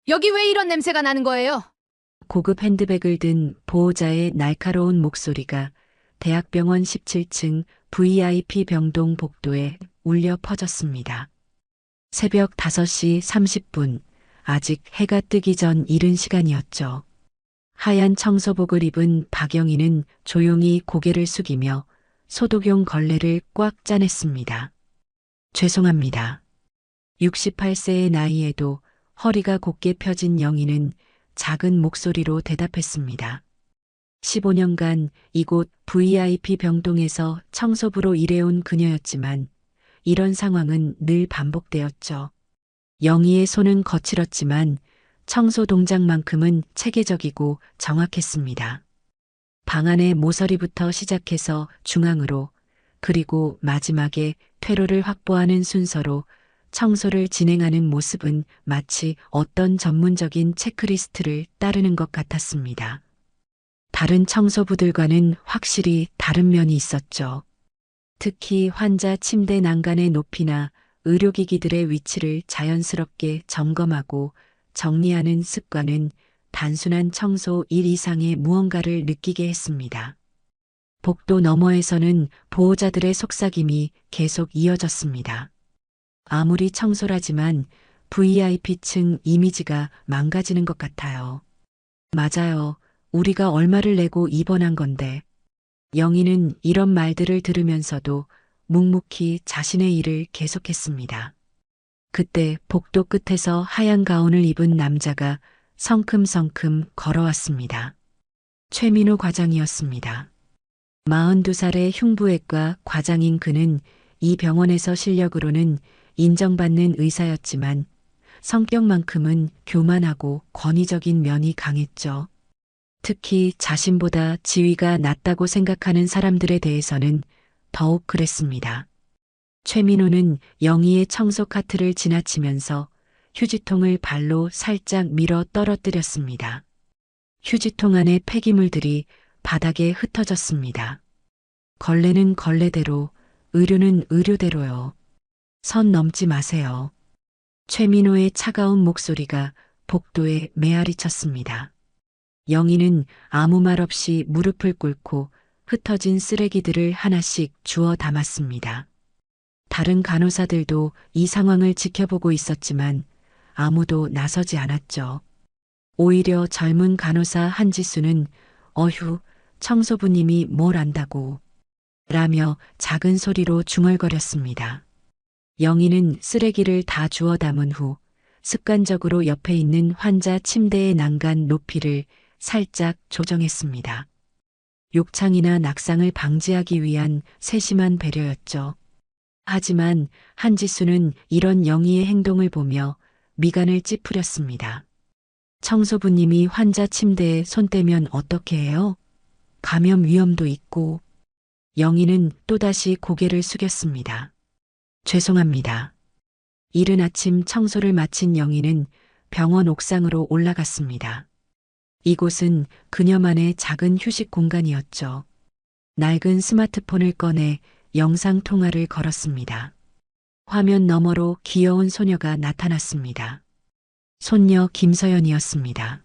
여기 왜 이런 냄새가 나는 거예요? 고급 핸드백을 든 보호자의 날카로운 목소리가 대학병원 17층 VIP 병동 복도에 울려 퍼졌습니다. 새벽 5시 30분, 아직 해가 뜨기 전 이른 시간이었죠. 하얀 청소복을 입은 박영희는 조용히 고개를 숙이며 소독용 걸레를 꽉 짜냈습니다. 죄송합니다. 68세의 나이에도 허리가 곧게 펴진 영희는 작은 목소리로 대답했습니다. 15년간 이곳 VIP 병동에서 청소부로 일해온 그녀였지만 이런 상황은 늘 반복되었죠. 영희의 손은 거칠었지만 청소 동작만큼은 체계적이고 정확했습니다. 방 안의 모서리부터 시작해서 중앙으로 그리고 마지막에 퇴로를 확보하는 순서로 청소를 진행하는 모습은 마치 어떤 전문적인 체크리스트를 따르는 것 같았습니다. 다른 청소부들과는 확실히 다른 면이 있었죠. 특히 환자 침대 난간의 높이나 의료기기들의 위치를 자연스럽게 점검하고 정리하는 습관은 단순한 청소 일 이상의 무언가를 느끼게 했습니다. 복도 너머에서는 보호자들의 속삭임이 계속 이어졌습니다. 아무리 청소라지만 VIP층 이미지가 망가지는 것 같아요. 맞아요. 우리가 얼마를 내고 입원한 건데. 영희는 이런 말들을 들으면서도 묵묵히 자신의 일을 계속했습니다. 그때 복도 끝에서 하얀 가운을 입은 남자가 성큼성큼 걸어왔습니다. 최민호 과장이었습니다. 42살의 흉부외과 과장인 그는 이 병원에서 실력으로는 인정받는 의사였지만 성격만큼은 교만하고 권위적인 면이 강했죠. 특히 자신보다 지위가 낮다고 생각하는 사람들에 대해서는 더욱 그랬습니다. 최민호는 영희의 청소 카트를 지나치면서 휴지통을 발로 살짝 밀어 떨어뜨렸습니다. 휴지통 안의 폐기물들이 바닥에 흩어졌습니다. 걸레는 걸레대로, 의료는 의료대로요. 선 넘지 마세요. 최민호의 차가운 목소리가 복도에 메아리 쳤습니다. 영희는 아무 말 없이 무릎을 꿇고 흩어진 쓰레기들을 하나씩 주워 담았습니다. 다른 간호사들도 이 상황을 지켜보고 있었지만 아무도 나서지 않았죠. 오히려 젊은 간호사 한지수는 어휴, 청소부님이 뭘 안다고 라며 작은 소리로 중얼거렸습니다. 영희는 쓰레기를 다 주워 담은 후 습관적으로 옆에 있는 환자 침대의 난간 높이를 살짝 조정했습니다. 욕창이나 낙상을 방지하기 위한 세심한 배려였죠. 하지만 한지수는 이런 영희의 행동을 보며 미간을 찌푸렸습니다. 청소부님이 환자 침대에 손 떼면 어떻게 해요? 감염 위험도 있고. 영희는 또다시 고개를 숙였습니다. 죄송합니다. 이른 아침 청소를 마친 영희는 병원 옥상으로 올라갔습니다. 이곳은 그녀만의 작은 휴식 공간이었죠. 낡은 스마트폰을 꺼내 영상 통화를 걸었습니다. 화면 너머로 귀여운 소녀가 나타났습니다. 손녀 김서연이었습니다.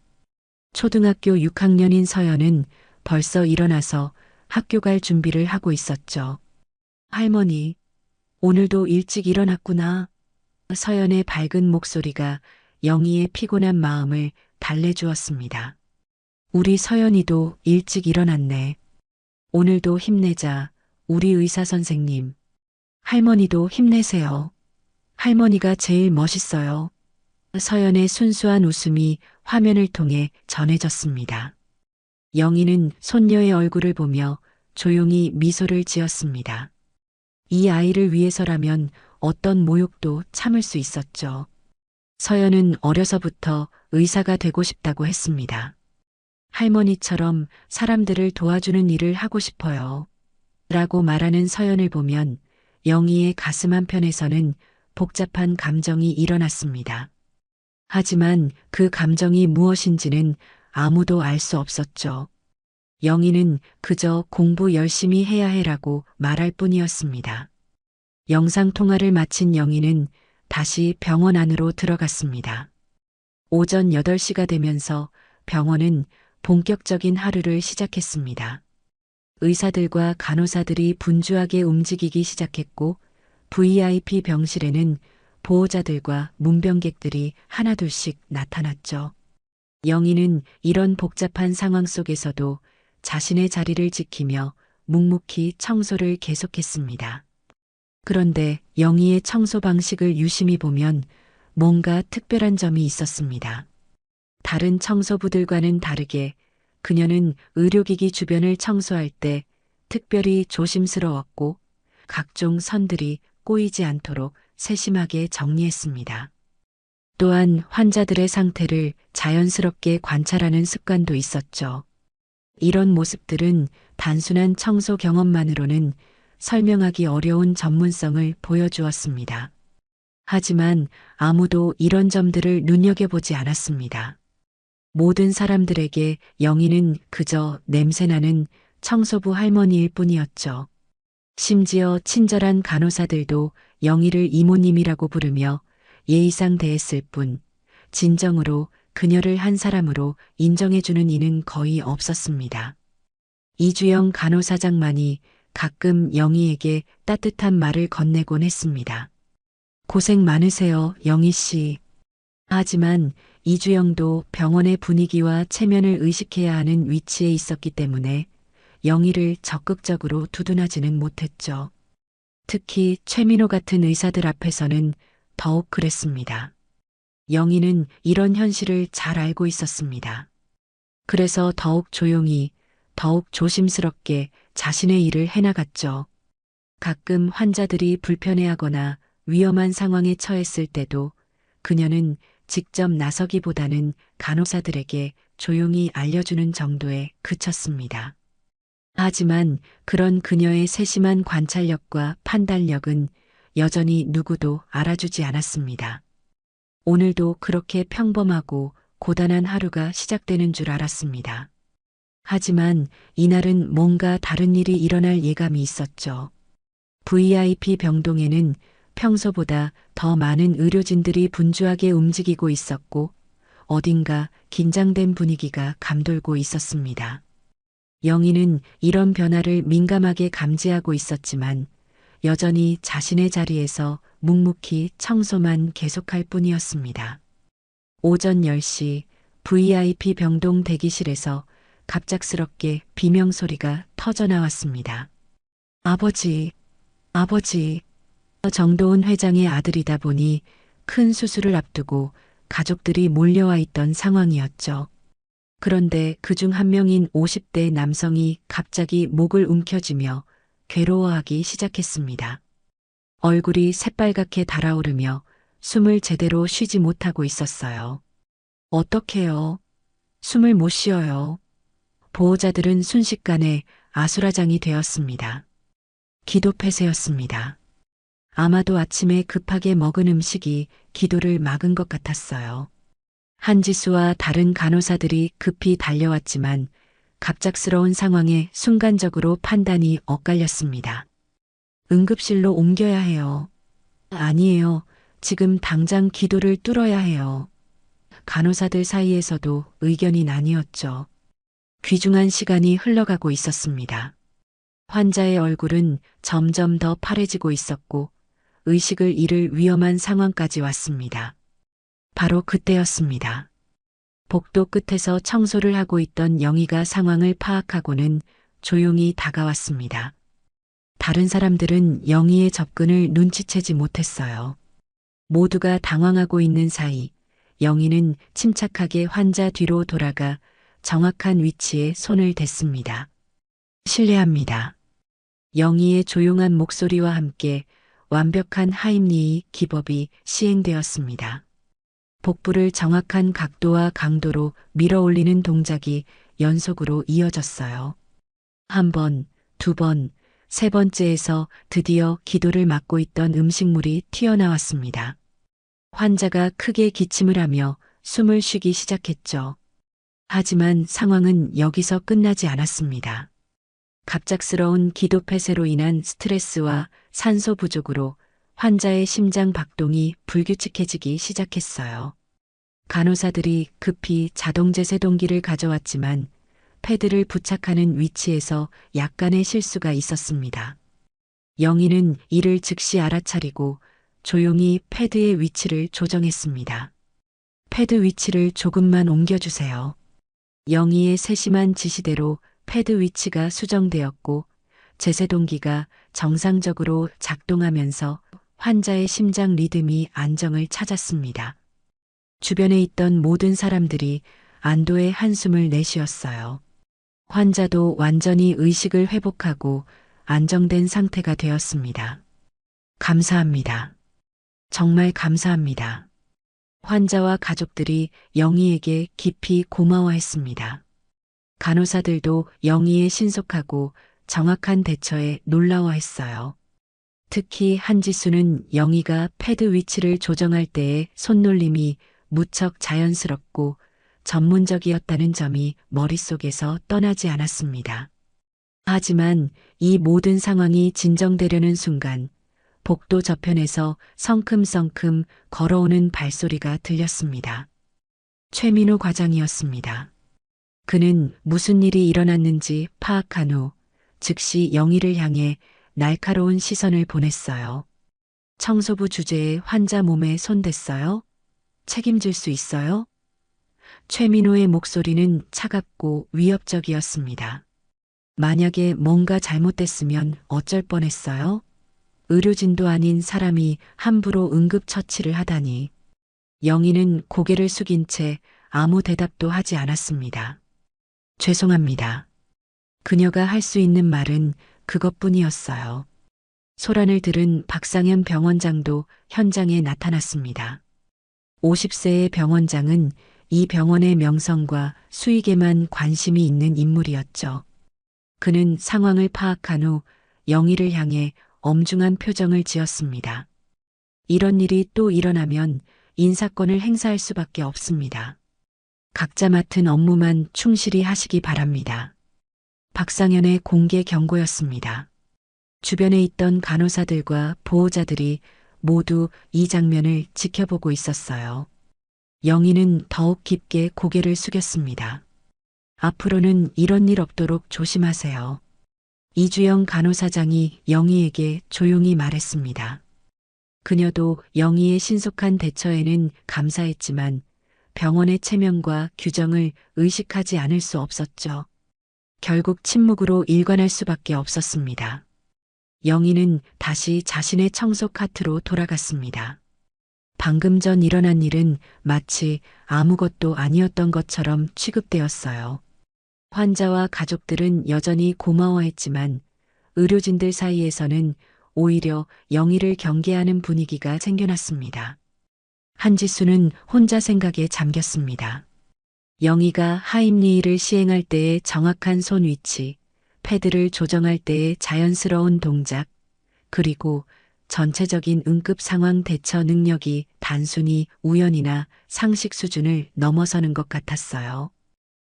초등학교 6학년인 서연은 벌써 일어나서 학교 갈 준비를 하고 있었죠. 할머니, 오늘도 일찍 일어났구나. 서연의 밝은 목소리가 영희의 피곤한 마음을 달래주었습니다. 우리 서연이도 일찍 일어났네. 오늘도 힘내자, 우리 의사 선생님. 할머니도 힘내세요. 할머니가 제일 멋있어요. 서연의 순수한 웃음이 화면을 통해 전해졌습니다. 영희는 손녀의 얼굴을 보며 조용히 미소를 지었습니다. 이 아이를 위해서라면 어떤 모욕도 참을 수 있었죠. 서연은 어려서부터 의사가 되고 싶다고 했습니다. 할머니처럼 사람들을 도와주는 일을 하고 싶어요. 라고 말하는 서연을 보면 영희의 가슴 한편에서는 복잡한 감정이 일어났습니다. 하지만 그 감정이 무엇인지는 아무도 알 수 없었죠. 영희는 그저 공부 열심히 해야 해라고 말할 뿐이었습니다. 영상 통화를 마친 영희는 다시 병원 안으로 들어갔습니다. 오전 8시가 되면서 병원은 본격적인 하루를 시작했습니다. 의사들과 간호사들이 분주하게 움직이기 시작했고 VIP 병실에는 보호자들과 문병객들이 하나둘씩 나타났죠. 영희는 이런 복잡한 상황 속에서도 자신의 자리를 지키며 묵묵히 청소를 계속했습니다. 그런데 영희의 청소 방식을 유심히 보면 뭔가 특별한 점이 있었습니다. 다른 청소부들과는 다르게 그녀는 의료기기 주변을 청소할 때 특별히 조심스러웠고 각종 선들이 꼬이지 않도록 세심하게 정리했습니다. 또한 환자들의 상태를 자연스럽게 관찰하는 습관도 있었죠. 이런 모습들은 단순한 청소 경험만으로는 설명하기 어려운 전문성을 보여주었습니다. 하지만 아무도 이런 점들을 눈여겨보지 않았습니다. 모든 사람들에게 영희는 그저 냄새나는 청소부 할머니일 뿐이었죠. 심지어 친절한 간호사들도 영희를 이모님이라고 부르며 예의상 대했을 뿐, 진정으로 그녀를 한 사람으로 인정해주는 이는 거의 없었습니다. 이주영 간호사장만이 가끔 영희에게 따뜻한 말을 건네곤 했습니다. 고생 많으세요, 영희 씨. 하지만 이주영도 병원의 분위기와 체면을 의식해야 하는 위치에 있었기 때문에 영희를 적극적으로 두둔하지는 못했죠. 특히 최민호 같은 의사들 앞에서는 더욱 그랬습니다. 영희는 이런 현실을 잘 알고 있었습니다. 그래서 더욱 조용히, 더욱 조심스럽게 자신의 일을 해나갔죠. 가끔 환자들이 불편해하거나 위험한 상황에 처했을 때도 그녀는 직접 나서기보다는 간호사들에게 조용히 알려주는 정도에 그쳤습니다. 하지만 그런 그녀의 세심한 관찰력과 판단력은 여전히 누구도 알아주지 않았습니다. 오늘도 그렇게 평범하고 고단한 하루가 시작되는 줄 알았습니다. 하지만 이날은 뭔가 다른 일이 일어날 예감이 있었죠. VIP 병동에는 평소보다 더 많은 의료진들이 분주하게 움직이고 있었고 어딘가 긴장된 분위기가 감돌고 있었습니다. 영희는 이런 변화를 민감하게 감지하고 있었지만 여전히 자신의 자리에서 묵묵히 청소만 계속할 뿐이었습니다. 오전 10시 VIP 병동 대기실에서 갑작스럽게 비명소리가 터져나왔습니다. 아버지, 아버지. 정도은 회장의 아들이다 보니 큰 수술을 앞두고 가족들이 몰려와 있던 상황이었죠. 그런데 그중 한 명인 50대 남성이 갑자기 목을 움켜쥐며 괴로워하기 시작했습니다. 얼굴이 새빨갛게 달아오르며 숨을 제대로 쉬지 못하고 있었어요. 어떡해요? 숨을 못 쉬어요. 보호자들은 순식간에 아수라장이 되었습니다. 기도 폐쇄였습니다. 아마도 아침에 급하게 먹은 음식이 기도를 막은 것 같았어요. 한지수와 다른 간호사들이 급히 달려왔지만 갑작스러운 상황에 순간적으로 판단이 엇갈렸습니다. 응급실로 옮겨야 해요. 아니에요. 지금 당장 기도를 뚫어야 해요. 간호사들 사이에서도 의견이 나뉘었죠. 귀중한 시간이 흘러가고 있었습니다. 환자의 얼굴은 점점 더 파래지고 있었고 의식을 잃을 위험한 상황까지 왔습니다. 바로 그때였습니다. 복도 끝에서 청소를 하고 있던 영희가 상황을 파악하고는 조용히 다가왔습니다. 다른 사람들은 영희의 접근을 눈치채지 못했어요. 모두가 당황하고 있는 사이 영희는 침착하게 환자 뒤로 돌아가 정확한 위치에 손을 댔습니다. 실례합니다. 영희의 조용한 목소리와 함께 완벽한 하임리히 기법이 시행되었습니다. 복부를 정확한 각도와 강도로 밀어 올리는 동작이 연속으로 이어졌어요. 한 번, 두 번, 세 번째에서 드디어 기도를 막고 있던 음식물이 튀어나왔습니다. 환자가 크게 기침을 하며 숨을 쉬기 시작했죠. 하지만 상황은 여기서 끝나지 않았습니다. 갑작스러운 기도 폐쇄로 인한 스트레스와 산소 부족으로 환자의 심장 박동이 불규칙해지기 시작했어요. 간호사들이 급히 자동제세동기를 가져왔지만 패드를 부착하는 위치에서 약간의 실수가 있었습니다. 영희는 이를 즉시 알아차리고 조용히 패드의 위치를 조정했습니다. 패드 위치를 조금만 옮겨주세요. 영희의 세심한 지시대로 패드 위치가 수정되었고 제세동기가 정상적으로 작동하면서 환자의 심장 리듬이 안정을 찾았습니다. 주변에 있던 모든 사람들이 안도의 한숨을 내쉬었어요. 환자도 완전히 의식을 회복하고 안정된 상태가 되었습니다. 감사합니다. 정말 감사합니다. 환자와 가족들이 영희에게 깊이 고마워했습니다. 간호사들도 영희의 신속하고 정확한 대처에 놀라워했어요. 특히 한지수는 영희가 패드 위치를 조정할 때의 손놀림이 무척 자연스럽고 전문적이었다는 점이 머릿속에서 떠나지 않았습니다. 하지만 이 모든 상황이 진정되려는 순간 복도 저편에서 성큼성큼 걸어오는 발소리가 들렸습니다. 최민호 과장이었습니다. 그는 무슨 일이 일어났는지 파악한 후 즉시 영희를 향해 날카로운 시선을 보냈어요. 청소부 주제에 환자 몸에 손댔어요? 책임질 수 있어요? 최민호의 목소리는 차갑고 위협적이었습니다. 만약에 뭔가 잘못됐으면 어쩔 뻔했어요? 의료진도 아닌 사람이 함부로 응급처치를 하다니. 영희는 고개를 숙인 채 아무 대답도 하지 않았습니다. 죄송합니다. 그녀가 할 수 있는 말은 그것뿐이었어요. 소란을 들은 박상현 병원장도 현장에 나타났습니다. 50세의 병원장은 이 병원의 명성과 수익에만 관심이 있는 인물이었죠. 그는 상황을 파악한 후 영희를 향해 엄중한 표정을 지었습니다. 이런 일이 또 일어나면 인사권을 행사할 수밖에 없습니다. 각자 맡은 업무만 충실히 하시기 바랍니다. 박상현의 공개 경고였습니다. 주변에 있던 간호사들과 보호자들이 모두 이 장면을 지켜보고 있었어요. 영희는 더욱 깊게 고개를 숙였습니다. 앞으로는 이런 일 없도록 조심하세요. 이주영 간호사장이 영희에게 조용히 말했습니다. 그녀도 영희의 신속한 대처에는 감사했지만 병원의 체면과 규정을 의식하지 않을 수 없었죠. 결국 침묵으로 일관할 수밖에 없었습니다. 영희는 다시 자신의 청소 카트로 돌아갔습니다. 방금 전 일어난 일은 마치 아무것도 아니었던 것처럼 취급되었어요. 환자와 가족들은 여전히 고마워했지만 의료진들 사이에서는 오히려 영희를 경계하는 분위기가 생겨났습니다. 한지수는 혼자 생각에 잠겼습니다. 영희가 하임리히를 시행할 때의 정확한 손 위치, 패드를 조정할 때의 자연스러운 동작, 그리고 전체적인 응급 상황 대처 능력이 단순히 우연이나 상식 수준을 넘어서는 것 같았어요.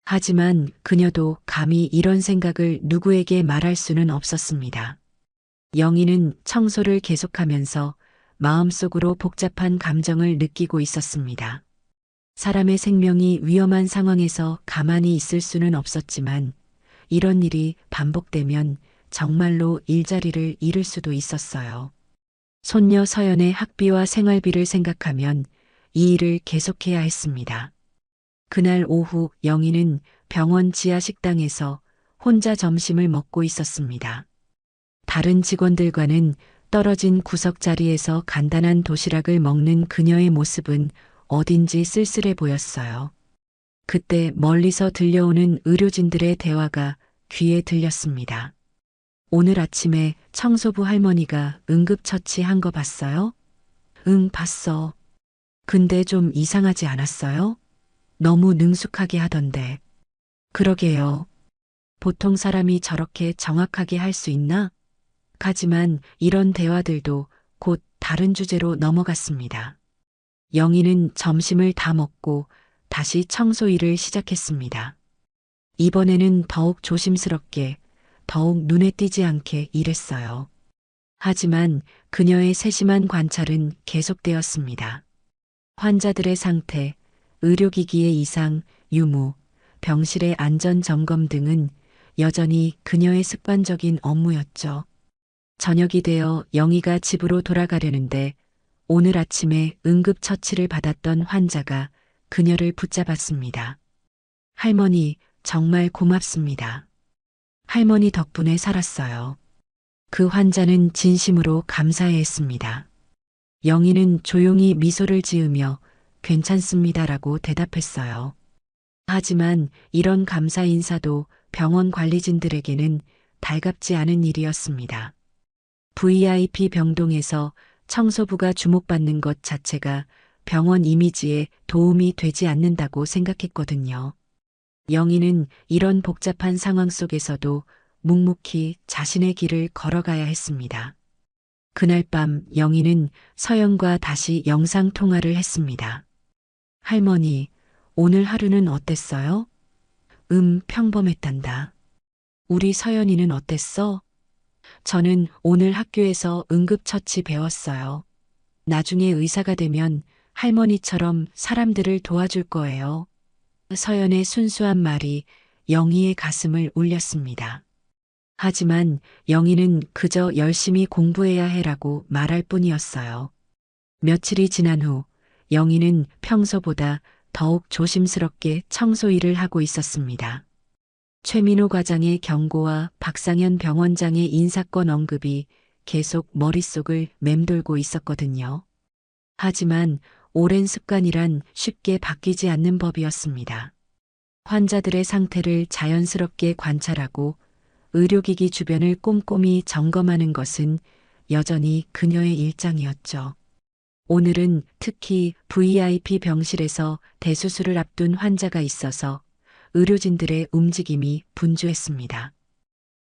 하지만 그녀도 감히 이런 생각을 누구에게 말할 수는 없었습니다. 영희는 청소를 계속하면서 마음속으로 복잡한 감정을 느끼고 있었습니다. 사람의 생명이 위험한 상황에서 가만히 있을 수는 없었지만 이런 일이 반복되면 정말로 일자리를 잃을 수도 있었어요. 손녀 서연의 학비와 생활비를 생각하면 이 일을 계속해야 했습니다. 그날 오후 영희는 병원 지하 식당에서 혼자 점심을 먹고 있었습니다. 다른 직원들과는 떨어진 구석 자리에서 간단한 도시락을 먹는 그녀의 모습은 어딘지 쓸쓸해 보였어요. 그때 멀리서 들려오는 의료진들의 대화가 귀에 들렸습니다. 오늘 아침에 청소부 할머니가 응급처치한 거 봤어요? 응, 봤어. 근데 좀 이상하지 않았어요? 너무 능숙하게 하던데. 그러게요. 보통 사람이 저렇게 정확하게 할 수 있나? 하지만 이런 대화들도 곧 다른 주제로 넘어갔습니다. 영희는 점심을 다 먹고 다시 청소 일을 시작했습니다. 이번에는 더욱 조심스럽게, 더욱 눈에 띄지 않게 일했어요. 하지만 그녀의 세심한 관찰은 계속되었습니다. 환자들의 상태, 의료기기의 이상, 유무, 병실의 안전 점검 등은 여전히 그녀의 습관적인 업무였죠. 저녁이 되어 영희가 집으로 돌아가려는데 오늘 아침에 응급처치를 받았던 환자가 그녀를 붙잡았습니다. 할머니, 정말 고맙습니다. 할머니 덕분에 살았어요. 그 환자는 진심으로 감사해했습니다. 영희는 조용히 미소를 지으며 괜찮습니다라고 대답했어요. 하지만 이런 감사 인사도 병원 관리진들에게는 달갑지 않은 일이었습니다. VIP 병동에서 청소부가 주목받는 것 자체가 병원 이미지에 도움이 되지 않는다고 생각했거든요. 영희는 이런 복잡한 상황 속에서도 묵묵히 자신의 길을 걸어가야 했습니다. 그날 밤 영희는 서연과 다시 영상 통화를 했습니다. 할머니, 오늘 하루는 어땠어요? 평범했단다. 우리 서연이는 어땠어? 저는 오늘 학교에서 응급처치 배웠어요. 나중에 의사가 되면 할머니처럼 사람들을 도와줄 거예요. 서연의 순수한 말이 영희의 가슴을 울렸습니다. 하지만 영희는 그저 열심히 공부해야 해라고 말할 뿐이었어요. 며칠이 지난 후 영희는 평소보다 더욱 조심스럽게 청소 일을 하고 있었습니다. 최민호 과장의 경고와 박상현 병원장의 인사권 언급이 계속 머릿속을 맴돌고 있었거든요. 하지만 오랜 습관이란 쉽게 바뀌지 않는 법이었습니다. 환자들의 상태를 자연스럽게 관찰하고 의료기기 주변을 꼼꼼히 점검하는 것은 여전히 그녀의 일상이었죠. 오늘은 특히 VIP 병실에서 대수술을 앞둔 환자가 있어서 의료진들의 움직임이 분주했습니다.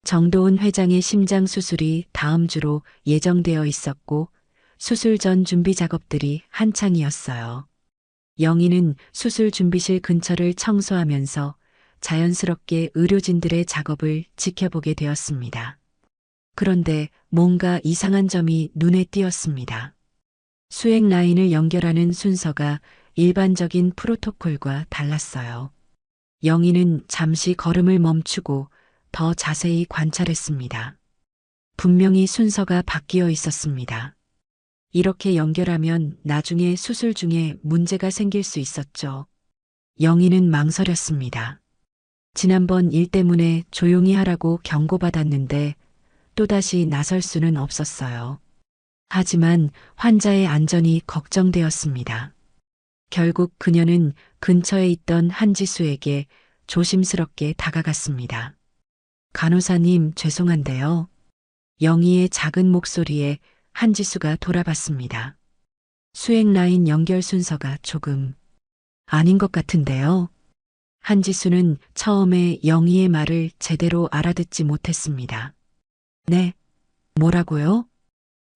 정도은 회장의 심장 수술이 다음 주로 예정되어 있었고 수술 전 준비 작업들이 한창이었어요. 영희는 수술 준비실 근처를 청소하면서 자연스럽게 의료진들의 작업을 지켜보게 되었습니다. 그런데 뭔가 이상한 점이 눈에 띄었습니다. 수액 라인을 연결하는 순서가 일반적인 프로토콜과 달랐어요. 영희는 잠시 걸음을 멈추고 더 자세히 관찰했습니다. 분명히 순서가 바뀌어 있었습니다. 이렇게 연결하면 나중에 수술 중에 문제가 생길 수 있었죠. 영희는 망설였습니다. 지난번 일 때문에 조용히 하라고 경고받았는데 또다시 나설 수는 없었어요. 하지만 환자의 안전이 걱정되었습니다. 결국 그녀는 근처에 있던 한지수에게 조심스럽게 다가갔습니다. 간호사님, 죄송한데요. 영희의 작은 목소리에 한지수가 돌아봤습니다. 수액 라인 연결 순서가 조금 아닌 것 같은데요. 한지수는 처음에 영희의 말을 제대로 알아듣지 못했습니다. 네, 뭐라고요?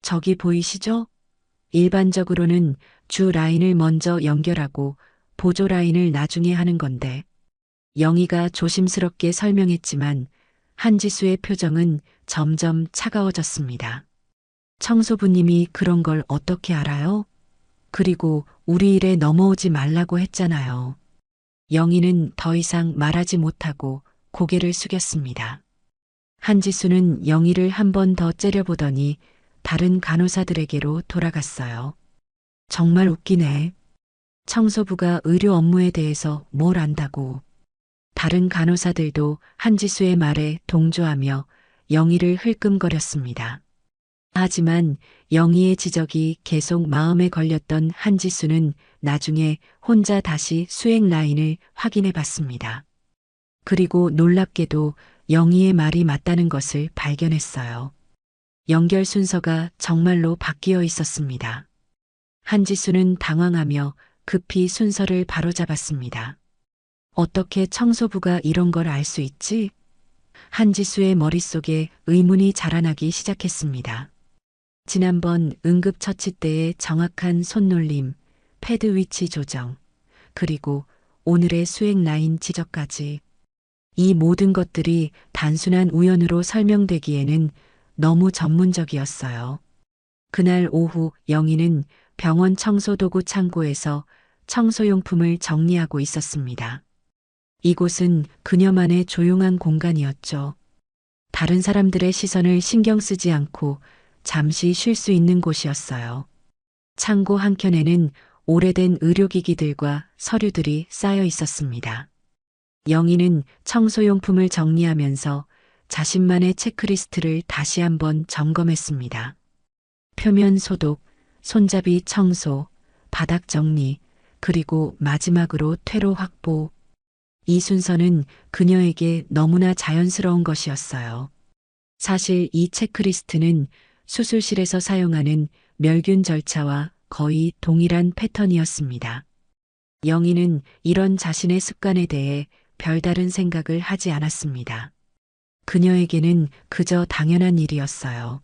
저기 보이시죠? 일반적으로는 주 라인을 먼저 연결하고 보조 라인을 나중에 하는 건데, 영희가 조심스럽게 설명했지만 한지수의 표정은 점점 차가워졌습니다. 청소부님이 그런 걸 어떻게 알아요? 그리고 우리 일에 넘어오지 말라고 했잖아요. 영희는 더 이상 말하지 못하고 고개를 숙였습니다. 한지수는 영희를 한 번 더 째려보더니 다른 간호사들에게로 돌아갔어요. 정말 웃기네. 청소부가 의료 업무에 대해서 뭘 안다고. 다른 간호사들도 한지수의 말에 동조하며 영희를 흘끔거렸습니다. 하지만 영희의 지적이 계속 마음에 걸렸던 한지수는 나중에 혼자 다시 수액 라인을 확인해 봤습니다. 그리고 놀랍게도 영희의 말이 맞다는 것을 발견했어요. 연결 순서가 정말로 바뀌어 있었습니다. 한지수는 당황하며 급히 순서를 바로잡았습니다. 어떻게 청소부가 이런 걸 알 수 있지? 한지수의 머릿속에 의문이 자라나기 시작했습니다. 지난번 응급처치 때의 정확한 손놀림, 패드 위치 조정, 그리고 오늘의 수액 라인 지적까지. 이 모든 것들이 단순한 우연으로 설명되기에는 너무 전문적이었어요. 그날 오후 영희는 병원 청소도구 창고에서 청소용품을 정리하고 있었습니다. 이곳은 그녀만의 조용한 공간이었죠. 다른 사람들의 시선을 신경 쓰지 않고 잠시 쉴 수 있는 곳이었어요. 창고 한켠에는 오래된 의료기기들과 서류들이 쌓여 있었습니다. 영희는 청소용품을 정리하면서 자신만의 체크리스트를 다시 한번 점검했습니다. 표면 소독, 손잡이 청소, 바닥 정리, 그리고 마지막으로 퇴로 확보. 이 순서는 그녀에게 너무나 자연스러운 것이었어요. 사실 이 체크리스트는 수술실에서 사용하는 멸균 절차와 거의 동일한 패턴이었습니다. 영희는 이런 자신의 습관에 대해 별다른 생각을 하지 않았습니다. 그녀에게는 그저 당연한 일이었어요.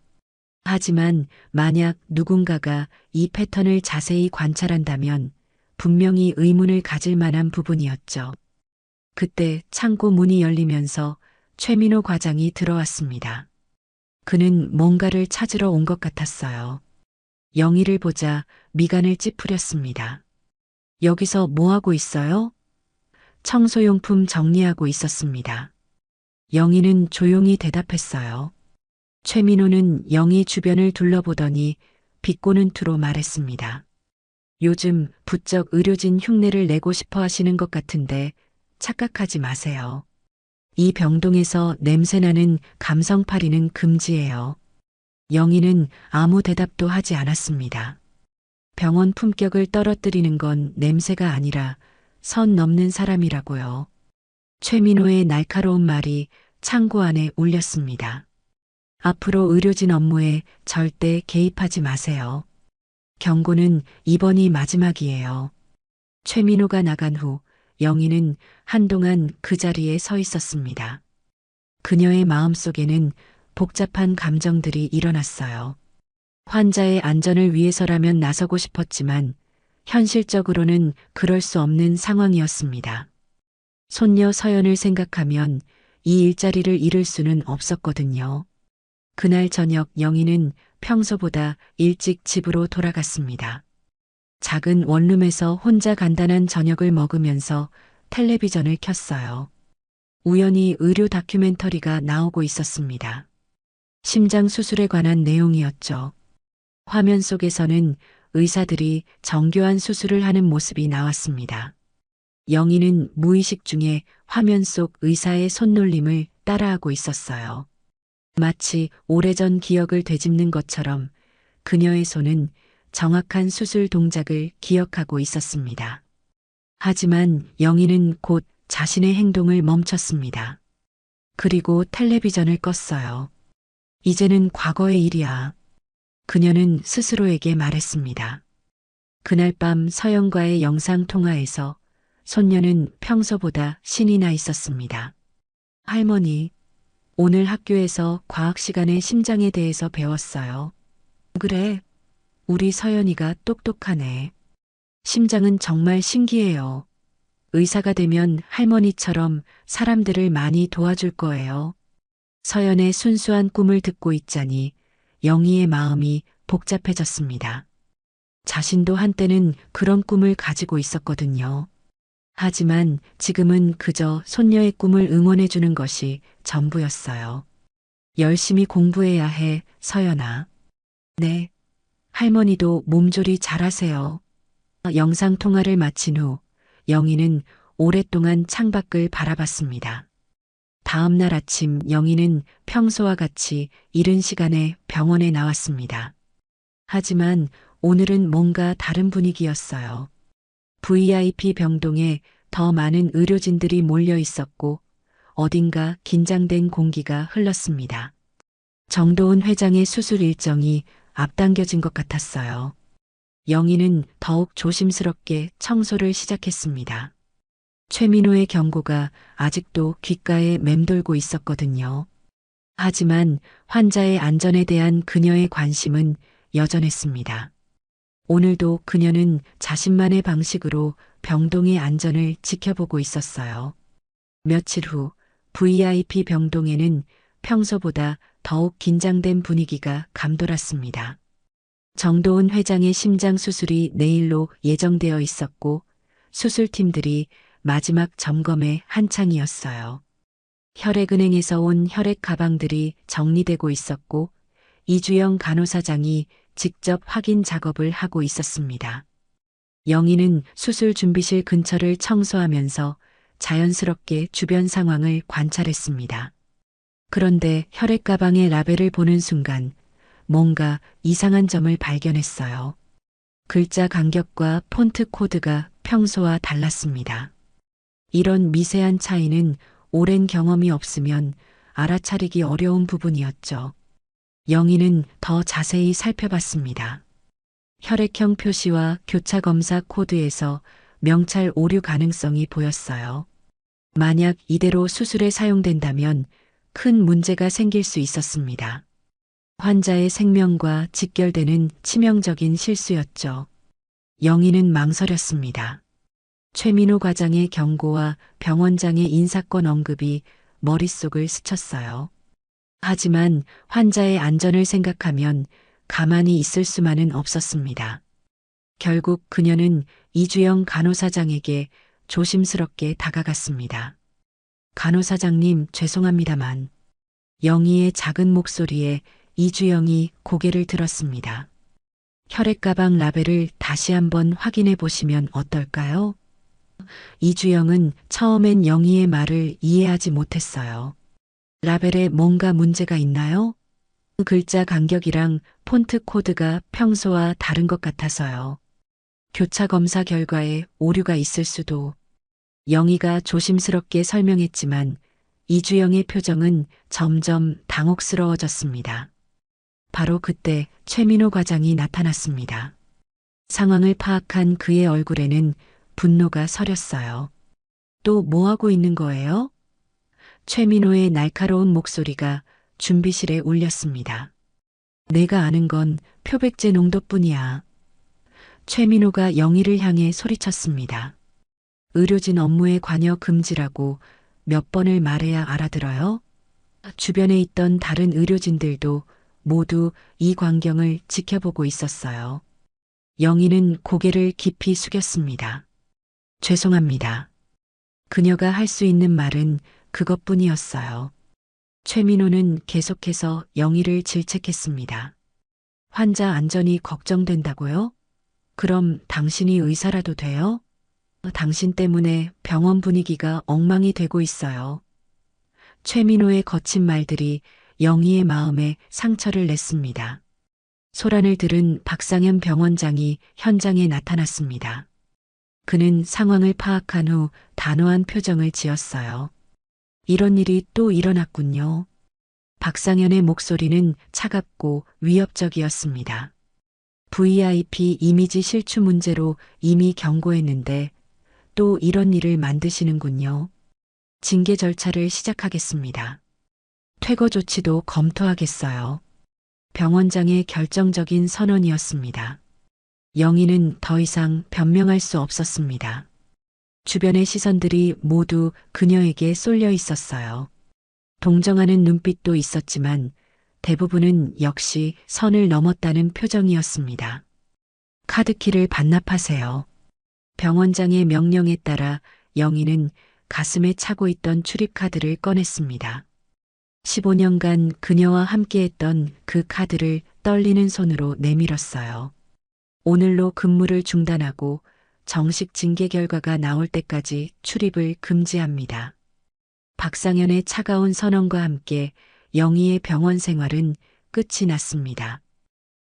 하지만 만약 누군가가 이 패턴을 자세히 관찰한다면 분명히 의문을 가질 만한 부분이었죠. 그때 창고 문이 열리면서 최민호 과장이 들어왔습니다. 그는 뭔가를 찾으러 온 것 같았어요. 영희를 보자 미간을 찌푸렸습니다. 여기서 뭐 하고 있어요? 청소용품 정리하고 있었습니다. 영희는 조용히 대답했어요. 최민호는 영희 주변을 둘러보더니 비꼬는 투로 말했습니다. 요즘 부쩍 의료진 흉내를 내고 싶어 하시는 것 같은데 착각하지 마세요. 이 병동에서 냄새나는 감성파리는 금지예요. 영희는 아무 대답도 하지 않았습니다. 병원 품격을 떨어뜨리는 건 냄새가 아니라 선 넘는 사람이라고요. 최민호의 날카로운 말이 창고 안에 울렸습니다. 앞으로 의료진 업무에 절대 개입하지 마세요. 경고는 이번이 마지막이에요. 최민호가 나간 후 영희는 한동안 그 자리에 서 있었습니다. 그녀의 마음속에는 복잡한 감정들이 일어났어요. 환자의 안전을 위해서라면 나서고 싶었지만 현실적으로는 그럴 수 없는 상황이었습니다. 손녀 서연을 생각하면 이 일자리를 잃을 수는 없었거든요. 그날 저녁 영희는 평소보다 일찍 집으로 돌아갔습니다. 작은 원룸에서 혼자 간단한 저녁을 먹으면서 텔레비전을 켰어요. 우연히 의료 다큐멘터리가 나오고 있었습니다. 심장 수술에 관한 내용이었죠. 화면 속에서는 의사들이 정교한 수술을 하는 모습이 나왔습니다. 영희는 무의식 중에 화면 속 의사의 손놀림을 따라하고 있었어요. 마치 오래전 기억을 되짚는 것처럼 그녀의 손은 정확한 수술 동작을 기억하고 있었습니다. 하지만 영희는 곧 자신의 행동을 멈췄습니다. 그리고 텔레비전을 껐어요. 이제는 과거의 일이야. 그녀는 스스로에게 말했습니다. 그날 밤 서연과의 영상통화에서 손녀는 평소보다 신이 나 있었습니다. 할머니, 오늘 학교에서 과학 시간에 심장에 대해서 배웠어요. 그래, 우리 서연이가 똑똑하네. 심장은 정말 신기해요. 의사가 되면 할머니처럼 사람들을 많이 도와줄 거예요. 서연의 순수한 꿈을 듣고 있자니 영희의 마음이 복잡해졌습니다. 자신도 한때는 그런 꿈을 가지고 있었거든요. 하지만 지금은 그저 손녀의 꿈을 응원해주는 것이 전부였어요. 열심히 공부해야 해, 서연아. 네. 할머니도 몸조리 잘하세요. 영상통화를 마친 후 영희는 오랫동안 창밖을 바라봤습니다. 다음 날 아침 영희는 평소와 같이 이른 시간에 병원에 나왔습니다. 하지만 오늘은 뭔가 다른 분위기였어요. VIP 병동에 더 많은 의료진들이 몰려 있었고 어딘가 긴장된 공기가 흘렀습니다. 정도은 회장의 수술 일정이 앞당겨진 것 같았어요. 영희는 더욱 조심스럽게 청소를 시작했습니다. 최민호의 경고가 아직도 귓가에 맴돌고 있었거든요. 하지만 환자의 안전에 대한 그녀의 관심은 여전했습니다. 오늘도 그녀는 자신만의 방식으로 병동의 안전을 지켜보고 있었어요. 며칠 후 VIP 병동에는 평소보다 더욱 긴장된 분위기가 감돌았습니다. 정도은 회장의 심장 수술이 내일로 예정되어 있었고 수술팀들이 마지막 점검에 한창이었어요. 혈액은행에서 온 혈액 가방들이 정리되고 있었고 이주영 간호사장이 직접 확인 작업을 하고 있었습니다. 영희는 수술 준비실 근처를 청소하면서 자연스럽게 주변 상황을 관찰했습니다. 그런데 혈액 가방의 라벨을 보는 순간 뭔가 이상한 점을 발견했어요. 글자 간격과 폰트 코드가 평소와 달랐습니다. 이런 미세한 차이는 오랜 경험이 없으면 알아차리기 어려운 부분이었죠. 영희는 더 자세히 살펴봤습니다. 혈액형 표시와 교차 검사 코드에서 명찰 오류 가능성이 보였어요. 만약 이대로 수술에 사용된다면 큰 문제가 생길 수 있었습니다. 환자의 생명과 직결되는 치명적인 실수였죠. 영희는 망설였습니다. 최민호 과장의 경고와 병원장의 인사권 언급이 머릿속을 스쳤어요. 하지만 환자의 안전을 생각하면 가만히 있을 수만은 없었습니다. 결국 그녀는 이주영 간호사장에게 조심스럽게 다가갔습니다. 간호사장님, 죄송합니다만. 영희의 작은 목소리에 이주영이 고개를 들었습니다. 혈액 가방 라벨을 다시 한번 확인해 보시면 어떨까요? 이주영은 처음엔 영희의 말을 이해하지 못했어요. 라벨에 뭔가 문제가 있나요? 글자 간격이랑 폰트 코드가 평소와 다른 것 같아서요. 교차 검사 결과에 오류가 있을 수도. 영희가 조심스럽게 설명했지만 이주영의 표정은 점점 당혹스러워졌습니다. 바로 그때 최민호 과장이 나타났습니다. 상황을 파악한 그의 얼굴에는 분노가 서렸어요. 또 뭐하고 있는 거예요? 최민호의 날카로운 목소리가 준비실에 울렸습니다. 내가 아는 건 표백제 농도뿐이야. 최민호가 영희를 향해 소리쳤습니다. 의료진 업무에 관여 금지라고 몇 번을 말해야 알아들어요? 주변에 있던 다른 의료진들도 모두 이 광경을 지켜보고 있었어요. 영희는 고개를 깊이 숙였습니다. 죄송합니다. 그녀가 할 수 있는 말은 그것뿐이었어요. 최민호는 계속해서 영희를 질책했습니다. 환자 안전이 걱정된다고요? 그럼 당신이 의사라도 돼요? 당신 때문에 병원 분위기가 엉망이 되고 있어요. 최민호의 거친 말들이 영희의 마음에 상처를 냈습니다. 소란을 들은 박상현 병원장이 현장에 나타났습니다. 그는 상황을 파악한 후 단호한 표정을 지었어요. 이런 일이 또 일어났군요. 박상현의 목소리는 차갑고 위협적이었습니다. VIP 이미지 실추 문제로 이미 경고했는데 또 이런 일을 만드시는군요. 징계 절차를 시작하겠습니다. 퇴거 조치도 검토하겠어요. 병원장의 결정적인 선언이었습니다. 영희는 더 이상 변명할 수 없었습니다. 주변의 시선들이 모두 그녀에게 쏠려 있었어요. 동정하는 눈빛도 있었지만 대부분은 역시 선을 넘었다는 표정이었습니다. 카드키를 반납하세요. 병원장의 명령에 따라 영희는 가슴에 차고 있던 출입카드를 꺼냈습니다. 15년간 그녀와 함께했던 그 카드를 떨리는 손으로 내밀었어요. 오늘로 근무를 중단하고 정식 징계 결과가 나올 때까지 출입을 금지합니다. 박상현의 차가운 선언과 함께 영희의 병원 생활은 끝이 났습니다.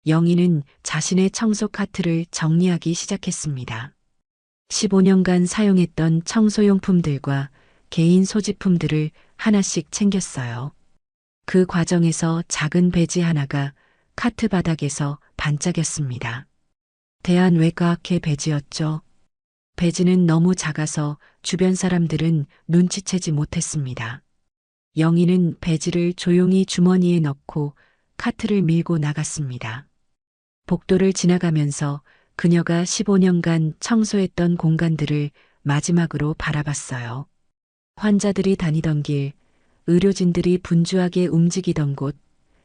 영희는 자신의 청소 카트를 정리하기 시작했습니다. 15년간 사용했던 청소용품들과 개인 소지품들을 하나씩 챙겼어요. 그 과정에서 작은 배지 하나가 카트 바닥에서 반짝였습니다. 대한외과학회 배지였죠. 배지는 너무 작아서 주변 사람들은 눈치채지 못했습니다. 영희는 배지를 조용히 주머니에 넣고 카트를 밀고 나갔습니다. 복도를 지나가면서 그녀가 15년간 청소했던 공간들을 마지막으로 바라봤어요. 환자들이 다니던 길, 의료진들이 분주하게 움직이던 곳,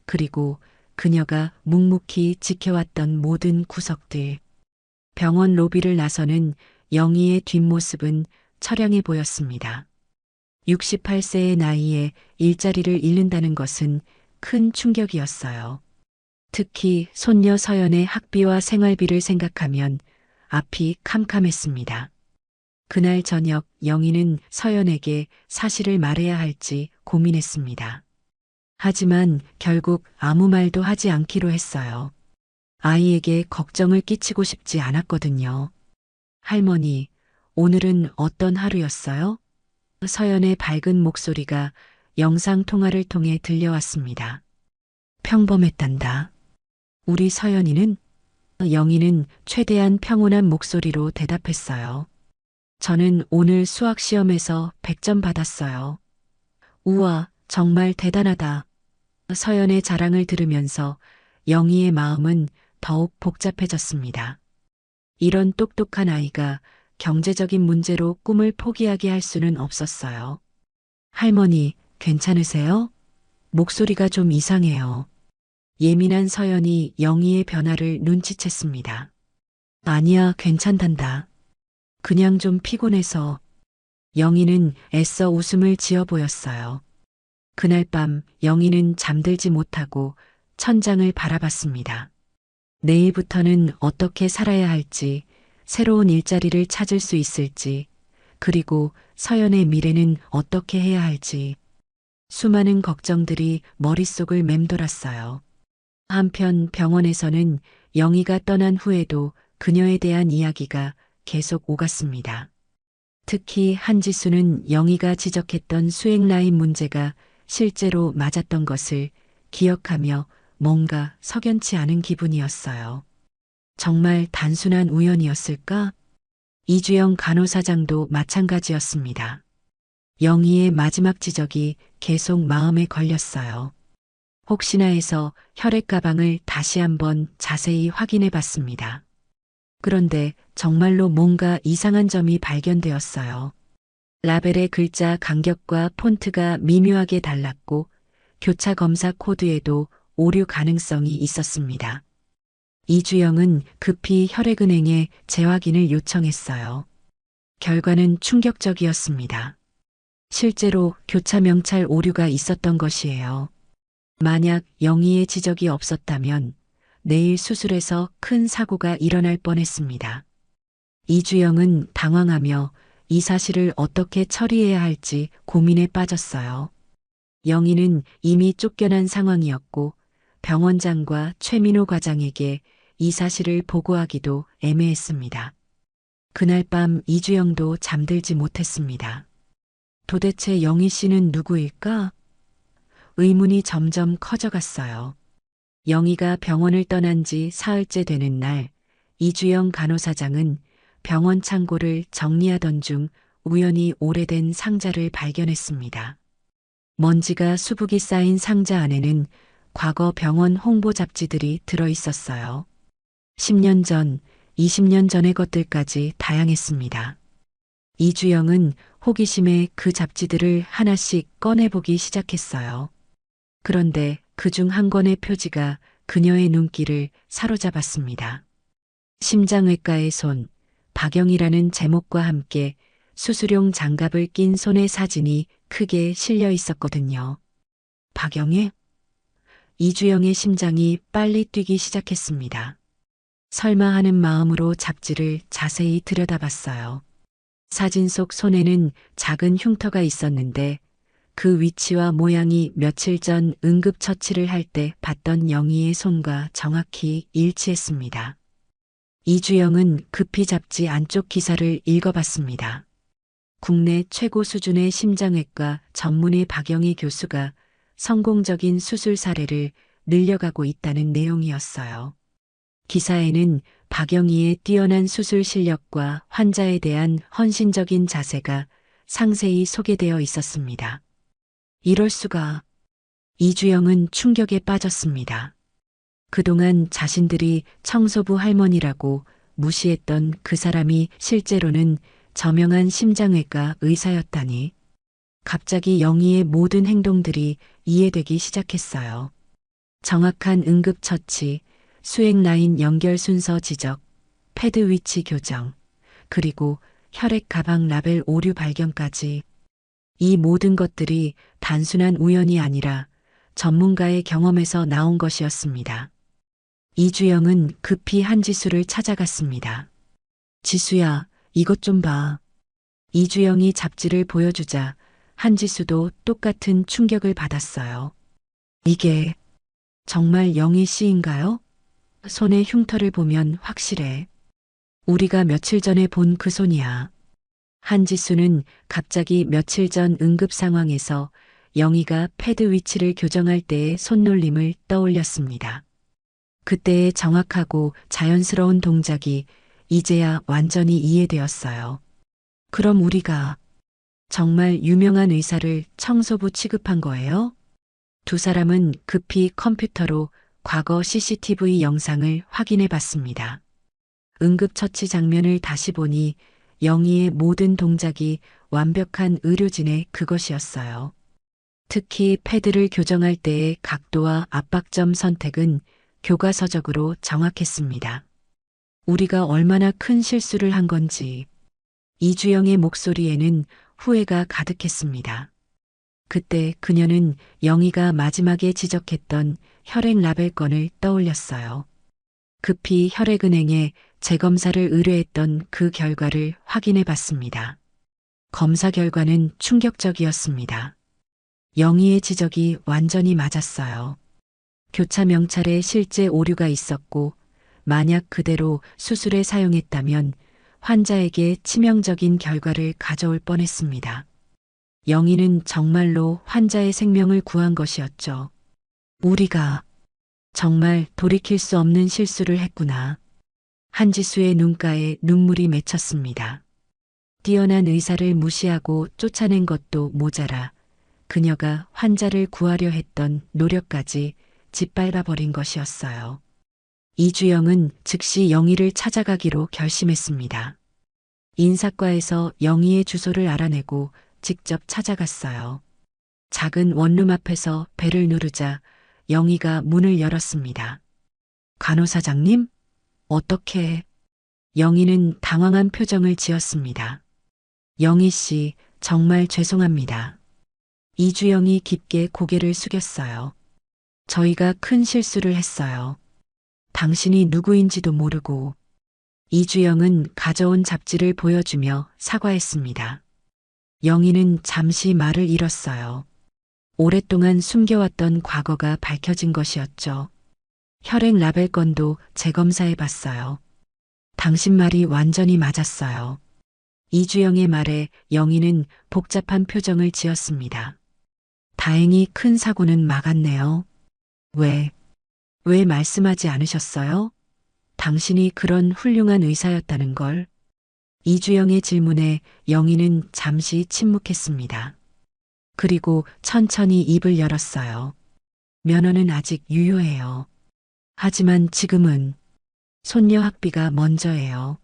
그리고 그녀가 묵묵히 지켜왔던 모든 구석들. 병원 로비를 나서는 영희의 뒷모습은 처량해 보였습니다. 68세의 나이에 일자리를 잃는다는 것은 큰 충격이었어요. 특히 손녀 서연의 학비와 생활비를 생각하면 앞이 캄캄했습니다. 그날 저녁 영희는 서연에게 사실을 말해야 할지 고민했습니다. 하지만 결국 아무 말도 하지 않기로 했어요. 아이에게 걱정을 끼치고 싶지 않았거든요. 할머니, 오늘은 어떤 하루였어요? 서연의 밝은 목소리가 영상 통화를 통해 들려왔습니다. 평범했단다. 우리 서연이는? 영희는 최대한 평온한 목소리로 대답했어요. 저는 오늘 수학 시험에서 100점 받았어요. 우와, 정말 대단하다. 서연의 자랑을 들으면서 영희의 마음은 더욱 복잡해졌습니다. 이런 똑똑한 아이가 경제적인 문제로 꿈을 포기하게 할 수는 없었어요. 할머니, 괜찮으세요? 목소리가 좀 이상해요. 예민한 서연이 영희의 변화를 눈치챘습니다. 아니야, 괜찮단다. 그냥 좀 피곤해서. 영희는 애써 웃음을 지어 보였어요. 그날 밤 영희는 잠들지 못하고 천장을 바라봤습니다. 내일부터는 어떻게 살아야 할지, 새로운 일자리를 찾을 수 있을지, 그리고 서연의 미래는 어떻게 해야 할지. 수많은 걱정들이 머릿속을 맴돌았어요. 한편 병원에서는 영희가 떠난 후에도 그녀에 대한 이야기가 계속 오갔습니다. 특히 한지수는 영희가 지적했던 수행 라인 문제가 실제로 맞았던 것을 기억하며 뭔가 석연치 않은 기분이었어요. 정말 단순한 우연이었을까? 이주영 간호사장도 마찬가지였습니다. 영희의 마지막 지적이 계속 마음에 걸렸어요. 혹시나 해서 혈액 가방을 다시 한번 자세히 확인해 봤습니다. 그런데 정말로 뭔가 이상한 점이 발견되었어요. 라벨의 글자 간격과 폰트가 미묘하게 달랐고 교차 검사 코드에도 오류 가능성이 있었습니다. 이주영은 급히 혈액은행에 재확인을 요청했어요. 결과는 충격적이었습니다. 실제로 교차 명찰 오류가 있었던 것이에요. 만약 영희의 지적이 없었다면 내일 수술에서 큰 사고가 일어날 뻔했습니다. 이주영은 당황하며 이 사실을 어떻게 처리해야 할지 고민에 빠졌어요. 영희는 이미 쫓겨난 상황이었고 병원장과 최민호 과장에게 이 사실을 보고하기도 애매했습니다. 그날 밤 이주영도 잠들지 못했습니다. 도대체 영희 씨는 누구일까? 의문이 점점 커져갔어요. 영희가 병원을 떠난 지 사흘째 되는 날, 이주영 간호사장은 병원 창고를 정리하던 중 우연히 오래된 상자를 발견했습니다. 먼지가 수북이 쌓인 상자 안에는 과거 병원 홍보 잡지들이 들어 있었어요. 10년 전, 20년 전의 것들까지 다양했습니다. 이주영은 호기심에 그 잡지들을 하나씩 꺼내보기 시작했어요. 그런데 그중 한 권의 표지가 그녀의 눈길을 사로잡았습니다. 심장외과의 손, 박영이라는 제목과 함께 수술용 장갑을 낀 손의 사진이 크게 실려 있었거든요. 박영애? 이주영의 심장이 빨리 뛰기 시작했습니다. 설마 하는 마음으로 잡지를 자세히 들여다봤어요. 사진 속 손에는 작은 흉터가 있었는데 그 위치와 모양이 며칠 전 응급처치를 할 때 봤던 영희의 손과 정확히 일치했습니다. 이주영은 급히 잡지 안쪽 기사를 읽어봤습니다. 국내 최고 수준의 심장외과 전문의 박영희 교수가 성공적인 수술 사례를 늘려가고 있다는 내용이었어요. 기사에는 박영희의 뛰어난 수술 실력과 환자에 대한 헌신적인 자세가 상세히 소개되어 있었습니다. 이럴 수가. 이주영은 충격에 빠졌습니다. 그동안 자신들이 청소부 할머니라고 무시했던 그 사람이 실제로는 저명한 심장외과 의사였다니. 갑자기 영희의 모든 행동들이 이해되기 시작했어요. 정확한 응급처치, 수행 라인 연결 순서 지적, 패드 위치 교정, 그리고 혈액 가방 라벨 오류 발견까지. 이 모든 것들이 단순한 우연이 아니라 전문가의 경험에서 나온 것이었습니다. 이주영은 급히 한지수를 찾아갔습니다. 지수야, 이것 좀 봐. 이주영이 잡지를 보여주자 한지수도 똑같은 충격을 받았어요. 이게 정말 영희 씨인가요? 손의 흉터를 보면 확실해. 우리가 며칠 전에 본 그 손이야. 한지수는 갑자기 며칠 전 응급 상황에서 영희가 패드 위치를 교정할 때의 손놀림을 떠올렸습니다. 그때의 정확하고 자연스러운 동작이 이제야 완전히 이해되었어요. 그럼 우리가 정말 유명한 의사를 청소부 취급한 거예요? 두 사람은 급히 컴퓨터로 과거 CCTV 영상을 확인해 봤습니다. 응급처치 장면을 다시 보니 영희의 모든 동작이 완벽한 의료진의 그것이었어요. 특히 패드를 교정할 때의 각도와 압박점 선택은 교과서적으로 정확했습니다. 우리가 얼마나 큰 실수를 한 건지. 이주영의 목소리에는 후회가 가득했습니다. 그때 그녀는 영희가 마지막에 지적했던 혈액 라벨 건을 떠올렸어요. 급히 혈액은행에 재검사를 의뢰했던 그 결과를 확인해 봤습니다. 검사 결과는 충격적이었습니다. 영희의 지적이 완전히 맞았어요. 교차 명찰에 실제 오류가 있었고, 만약 그대로 수술에 사용했다면 환자에게 치명적인 결과를 가져올 뻔했습니다. 영희는 정말로 환자의 생명을 구한 것이었죠. 우리가 정말 돌이킬 수 없는 실수를 했구나. 한지수의 눈가에 눈물이 맺혔습니다. 뛰어난 의사를 무시하고 쫓아낸 것도 모자라 그녀가 환자를 구하려 했던 노력까지 짓밟아버린 것이었어요. 이주영은 즉시 영희를 찾아가기로 결심했습니다. 인사과에서 영희의 주소를 알아내고 직접 찾아갔어요. 작은 원룸 앞에서 벨을 누르자 영희가 문을 열었습니다. 간호사장님? 어떻게? 영희는 당황한 표정을 지었습니다. 영희 씨, 정말 죄송합니다. 이주영이 깊게 고개를 숙였어요. 저희가 큰 실수를 했어요. 당신이 누구인지도 모르고. 이주영은 가져온 잡지를 보여주며 사과했습니다. 영희는 잠시 말을 잃었어요. 오랫동안 숨겨왔던 과거가 밝혀진 것이었죠. 혈액 라벨 건도 재검사해 봤어요. 당신 말이 완전히 맞았어요. 이주영의 말에 영희는 복잡한 표정을 지었습니다. 다행히 큰 사고는 막았네요. 왜 말씀하지 않으셨어요? 당신이 그런 훌륭한 의사였다는 걸. 이주영의 질문에 영희는 잠시 침묵했습니다. 그리고 천천히 입을 열었어요. 면허는 아직 유효해요. 하지만 지금은 손녀 학비가 먼저예요.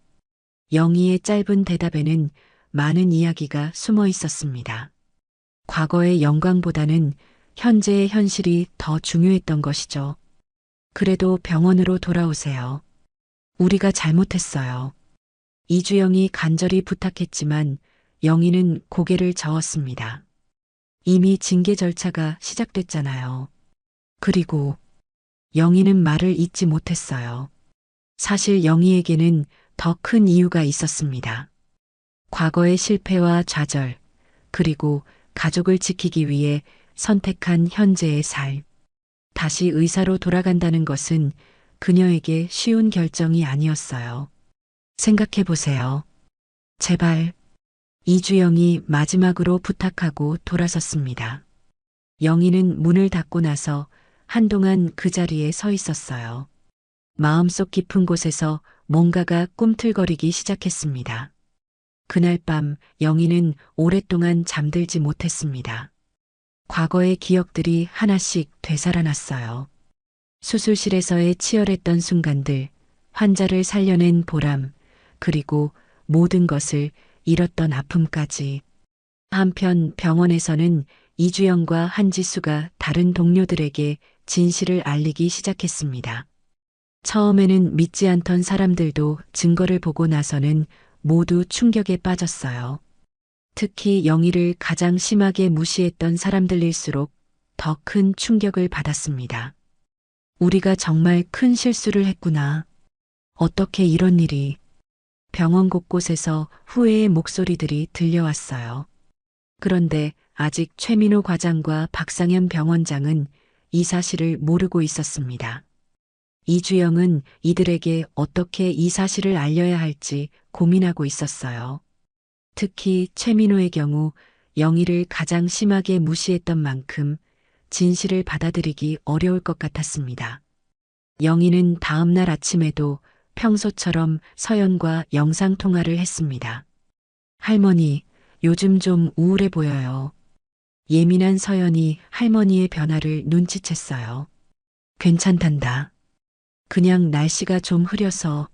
영희의 짧은 대답에는 많은 이야기가 숨어 있었습니다. 과거의 영광보다는 현재의 현실이 더 중요했던 것이죠. 그래도 병원으로 돌아오세요. 우리가 잘못했어요. 이주영이 간절히 부탁했지만 영희는 고개를 저었습니다. 이미 징계 절차가 시작됐잖아요. 그리고 영희는 말을 잇지 못했어요. 사실 영희에게는 더 큰 이유가 있었습니다. 과거의 실패와 좌절, 그리고 가족을 지키기 위해 선택한 현재의 삶. 다시 의사로 돌아간다는 것은 그녀에게 쉬운 결정이 아니었어요. 생각해 보세요. 제발. 이주영이 마지막으로 부탁하고 돌아섰습니다. 영희는 문을 닫고 나서 한동안 그 자리에 서 있었어요. 마음속 깊은 곳에서 뭔가가 꿈틀거리기 시작했습니다. 그날 밤 영희는 오랫동안 잠들지 못했습니다. 과거의 기억들이 하나씩 되살아났어요. 수술실에서의 치열했던 순간들, 환자를 살려낸 보람, 그리고 모든 것을 잃었던 아픔까지. 한편 병원에서는 이주영과 한지수가 다른 동료들에게 진실을 알리기 시작했습니다. 처음에는 믿지 않던 사람들도 증거를 보고 나서는 모두 충격에 빠졌어요. 특히 영희를 가장 심하게 무시했던 사람들일수록 더 큰 충격을 받았습니다. 우리가 정말 큰 실수를 했구나. 어떻게 이런 일이. 병원 곳곳에서 후회의 목소리들이 들려왔어요. 그런데 아직 최민호 과장과 박상현 병원장은 이 사실을 모르고 있었습니다. 이주영은 이들에게 어떻게 이 사실을 알려야 할지 고민하고 있었어요. 특히 최민호의 경우 영희를 가장 심하게 무시했던 만큼 진실을 받아들이기 어려울 것 같았습니다. 영희는 다음 날 아침에도 평소처럼 서연과 영상통화를 했습니다. 할머니, 요즘 좀 우울해 보여요. 예민한 서연이 할머니의 변화를 눈치챘어요. 괜찮단다. 그냥 날씨가 좀 흐려서.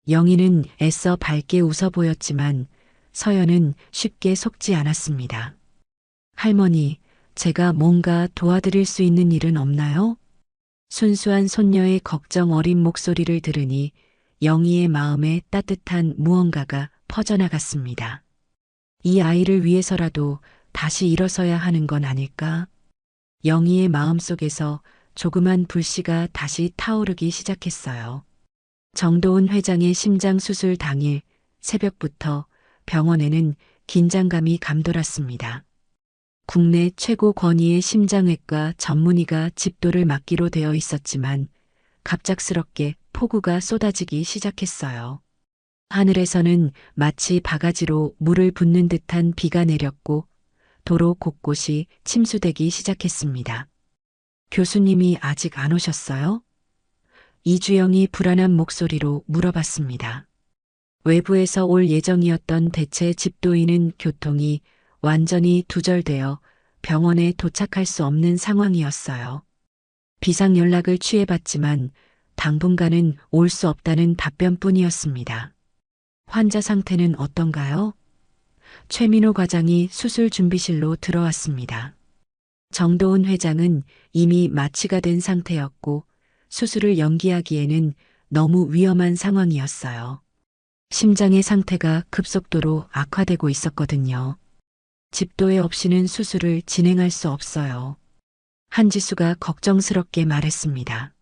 영희는 애써 밝게 웃어 보였지만 서연은 쉽게 속지 않았습니다. 할머니, 제가 뭔가 도와드릴 수 있는 일은 없나요? 순수한 손녀의 걱정 어린 목소리를 들으니 영희의 마음에 따뜻한 무언가가 퍼져나갔습니다. 이 아이를 위해서라도 다시 일어서야 하는 건 아닐까? 영희의 마음속에서 조그만 불씨가 다시 타오르기 시작했어요. 정도은 회장의 심장 수술 당일 새벽부터 병원에는 긴장감이 감돌았습니다. 국내 최고 권위의 심장외과 전문의가 집도를 맡기로 되어 있었지만 갑작스럽게 폭우가 쏟아지기 시작했어요. 하늘에서는 마치 바가지로 물을 붓는 듯한 비가 내렸고 도로 곳곳이 침수되기 시작했습니다. 교수님이 아직 안 오셨어요? 이주영이 불안한 목소리로 물어봤습니다. 외부에서 올 예정이었던 대체 집도인은 교통이 완전히 두절되어 병원에 도착할 수 없는 상황이었어요. 비상 연락을 취해봤지만 당분간은 올 수 없다는 답변뿐이었습니다. 환자 상태는 어떤가요? 최민호 과장이 수술 준비실로 들어왔습니다. 정도은 회장은 이미 마취가 된 상태였고 수술을 연기하기에는 너무 위험한 상황이었어요. 심장의 상태가 급속도로 악화되고 있었거든요. 집도에 없이는 수술을 진행할 수 없어요. 한지수가 걱정스럽게 말했습니다.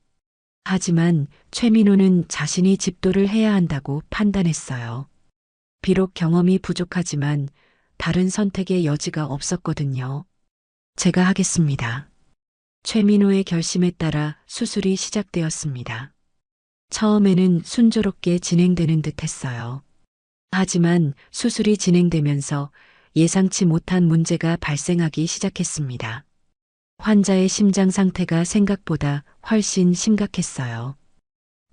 하지만 최민호는 자신이 집도를 해야 한다고 판단했어요. 비록 경험이 부족하지만 다른 선택의 여지가 없었거든요. 제가 하겠습니다. 최민호의 결심에 따라 수술이 시작되었습니다. 처음에는 순조롭게 진행되는 듯 했어요. 하지만 수술이 진행되면서 예상치 못한 문제가 발생하기 시작했습니다. 환자의 심장 상태가 생각보다 훨씬 심각했어요.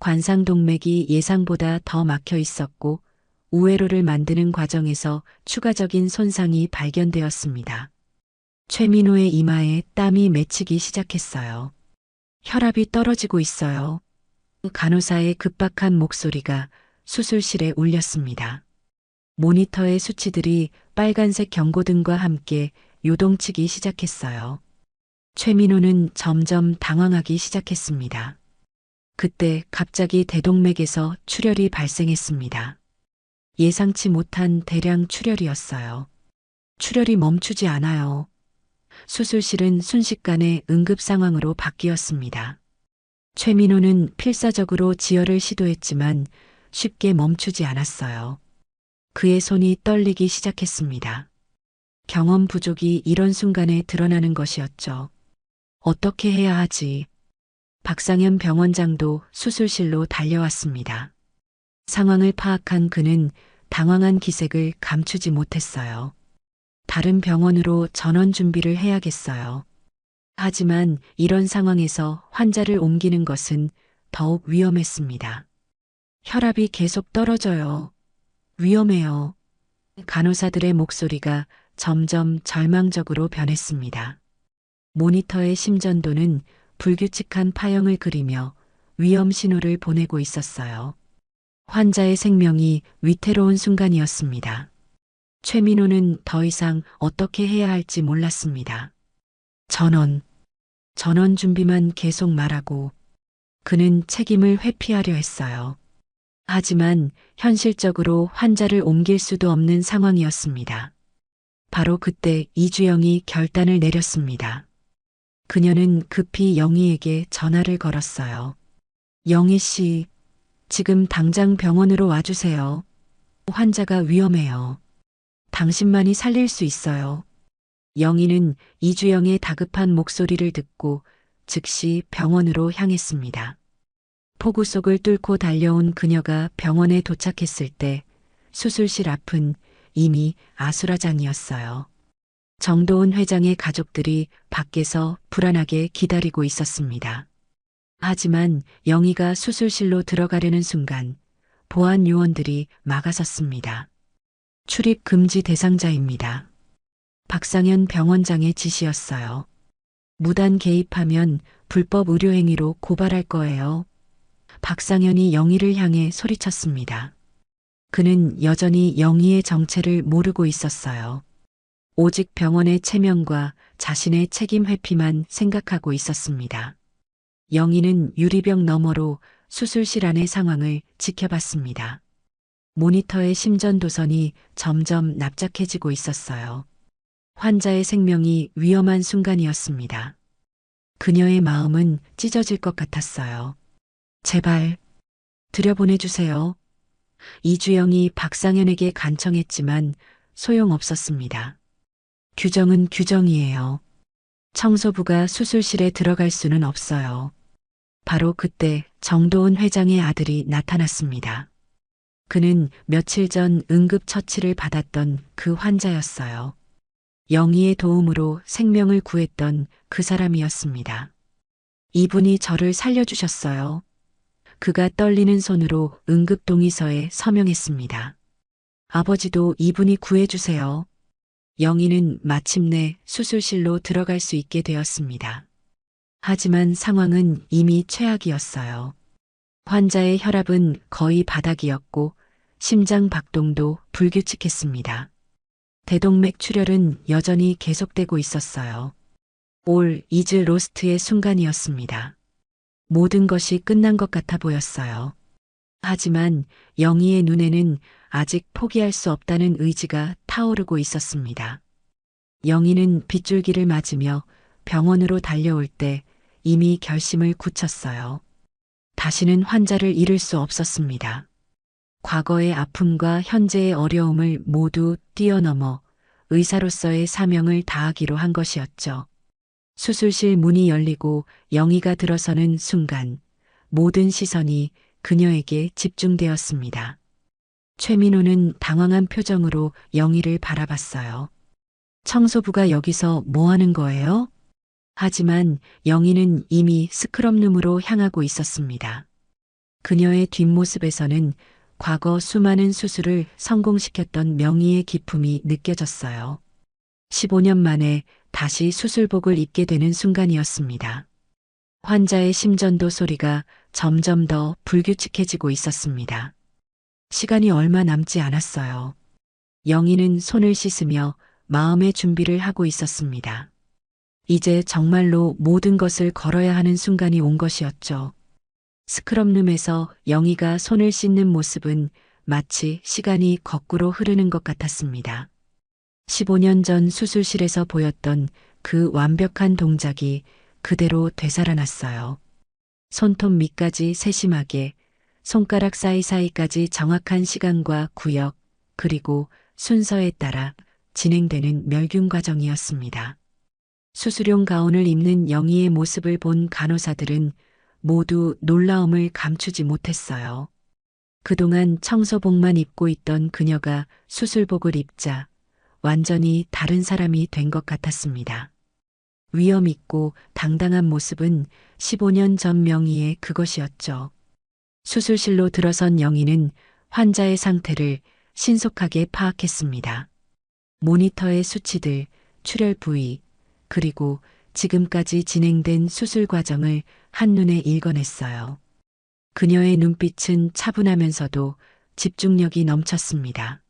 관상동맥이 예상보다 더 막혀 있었고 우회로를 만드는 과정에서 추가적인 손상이 발견되었습니다. 최민호의 이마에 땀이 맺히기 시작했어요. 혈압이 떨어지고 있어요. 간호사의 급박한 목소리가 수술실에 울렸습니다. 모니터의 수치들이 빨간색 경고등과 함께 요동치기 시작했어요. 최민호는 점점 당황하기 시작했습니다. 그때 갑자기 대동맥에서 출혈이 발생했습니다. 예상치 못한 대량 출혈이었어요. 출혈이 멈추지 않아요. 수술실은 순식간에 응급 상황으로 바뀌었습니다. 최민호는 필사적으로 지혈을 시도했지만 쉽게 멈추지 않았어요. 그의 손이 떨리기 시작했습니다. 경험 부족이 이런 순간에 드러나는 것이었죠. 어떻게 해야 하지? 박상현 병원장도 수술실로 달려왔습니다. 상황을 파악한 그는 당황한 기색을 감추지 못했어요. 다른 병원으로 전원 준비를 해야겠어요. 하지만 이런 상황에서 환자를 옮기는 것은 더욱 위험했습니다. 혈압이 계속 떨어져요. 위험해요. 간호사들의 목소리가 점점 절망적으로 변했습니다. 모니터의 심전도는 불규칙한 파형을 그리며 위험 신호를 보내고 있었어요. 환자의 생명이 위태로운 순간이었습니다. 최민호는 더 이상 어떻게 해야 할지 몰랐습니다. 전원 준비만 계속 말하고 그는 책임을 회피하려 했어요. 하지만 현실적으로 환자를 옮길 수도 없는 상황이었습니다. 바로 그때 이주영이 결단을 내렸습니다. 그녀는 급히 영희에게 전화를 걸었어요. 영희 씨, 지금 당장 병원으로 와주세요. 환자가 위험해요. 당신만이 살릴 수 있어요. 영희는 이주영의 다급한 목소리를 듣고 즉시 병원으로 향했습니다. 폭우 속을 뚫고 달려온 그녀가 병원에 도착했을 때 수술실 앞은 이미 아수라장이었어요. 정도은 회장의 가족들이 밖에서 불안하게 기다리고 있었습니다. 하지만 영희가 수술실로 들어가려는 순간 보안 요원들이 막아섰습니다. 출입 금지 대상자입니다. 박상현 병원장의 지시였어요. 무단 개입하면 불법 의료행위로 고발할 거예요. 박상현이 영희를 향해 소리쳤습니다. 그는 여전히 영희의 정체를 모르고 있었어요. 오직 병원의 체면과 자신의 책임 회피만 생각하고 있었습니다. 영희는 유리병 너머로 수술실 안의 상황을 지켜봤습니다. 모니터의 심전도선이 점점 납작해지고 있었어요. 환자의 생명이 위험한 순간이었습니다. 그녀의 마음은 찢어질 것 같았어요. 제발 들여보내주세요. 이주영이 박상현에게 간청했지만 소용없었습니다. 규정은 규정이에요. 청소부가 수술실에 들어갈 수는 없어요. 바로 그때 정도은 회장의 아들이 나타났습니다. 그는 며칠 전 응급처치를 받았던 그 환자였어요. 영희의 도움으로 생명을 구했던 그 사람이었습니다. 이분이 저를 살려주셨어요. 그가 떨리는 손으로 응급동의서에 서명했습니다. 아버지도 이분이 구해주세요. 영희는 마침내 수술실로 들어갈 수 있게 되었습니다. 하지만 상황은 이미 최악이었어요. 환자의 혈압은 거의 바닥이었고 심장 박동도 불규칙했습니다. 대동맥 출혈은 여전히 계속되고 있었어요. 올 이즈 로스트의 순간이었습니다. 모든 것이 끝난 것 같아 보였어요. 하지만 영희의 눈에는 아직 포기할 수 없다는 의지가 타오르고 있었습니다. 영희는 빗줄기를 맞으며 병원으로 달려올 때 이미 결심을 굳혔어요. 다시는 환자를 잃을 수 없었습니다. 과거의 아픔과 현재의 어려움을 모두 뛰어넘어 의사로서의 사명을 다하기로 한 것이었죠. 수술실 문이 열리고 영희가 들어서는 순간 모든 시선이 그녀에게 집중되었습니다. 최민호는 당황한 표정으로 영희를 바라봤어요. 청소부가 여기서 뭐 하는 거예요? 하지만 영희는 이미 스크럽룸으로 향하고 있었습니다. 그녀의 뒷모습에서는 과거 수많은 수술을 성공시켰던 명의의 기품이 느껴졌어요. 15년 만에 다시 수술복을 입게 되는 순간이었습니다. 환자의 심전도 소리가 점점 더 불규칙해지고 있었습니다. 시간이 얼마 남지 않았어요. 영희는 손을 씻으며 마음의 준비를 하고 있었습니다. 이제 정말로 모든 것을 걸어야 하는 순간이 온 것이었죠. 스크럽룸에서 영희가 손을 씻는 모습은 마치 시간이 거꾸로 흐르는 것 같았습니다. 15년 전 수술실에서 보였던 그 완벽한 동작이 그대로 되살아났어요. 손톱 밑까지 세심하게, 손가락 사이사이까지 정확한 시간과 구역, 그리고 순서에 따라 진행되는 멸균 과정이었습니다. 수술용 가운을 입는 영희의 모습을 본 간호사들은 모두 놀라움을 감추지 못했어요. 그동안 청소복만 입고 있던 그녀가 수술복을 입자 완전히 다른 사람이 된 것 같았습니다. 위험 있고 당당한 모습은 15년 전 명희의 그것이었죠. 수술실로 들어선 영희는 환자의 상태를 신속하게 파악했습니다. 모니터의 수치들, 출혈 부위, 그리고 지금까지 진행된 수술 과정을 한눈에 읽어냈어요. 그녀의 눈빛은 차분하면서도 집중력이 넘쳤습니다.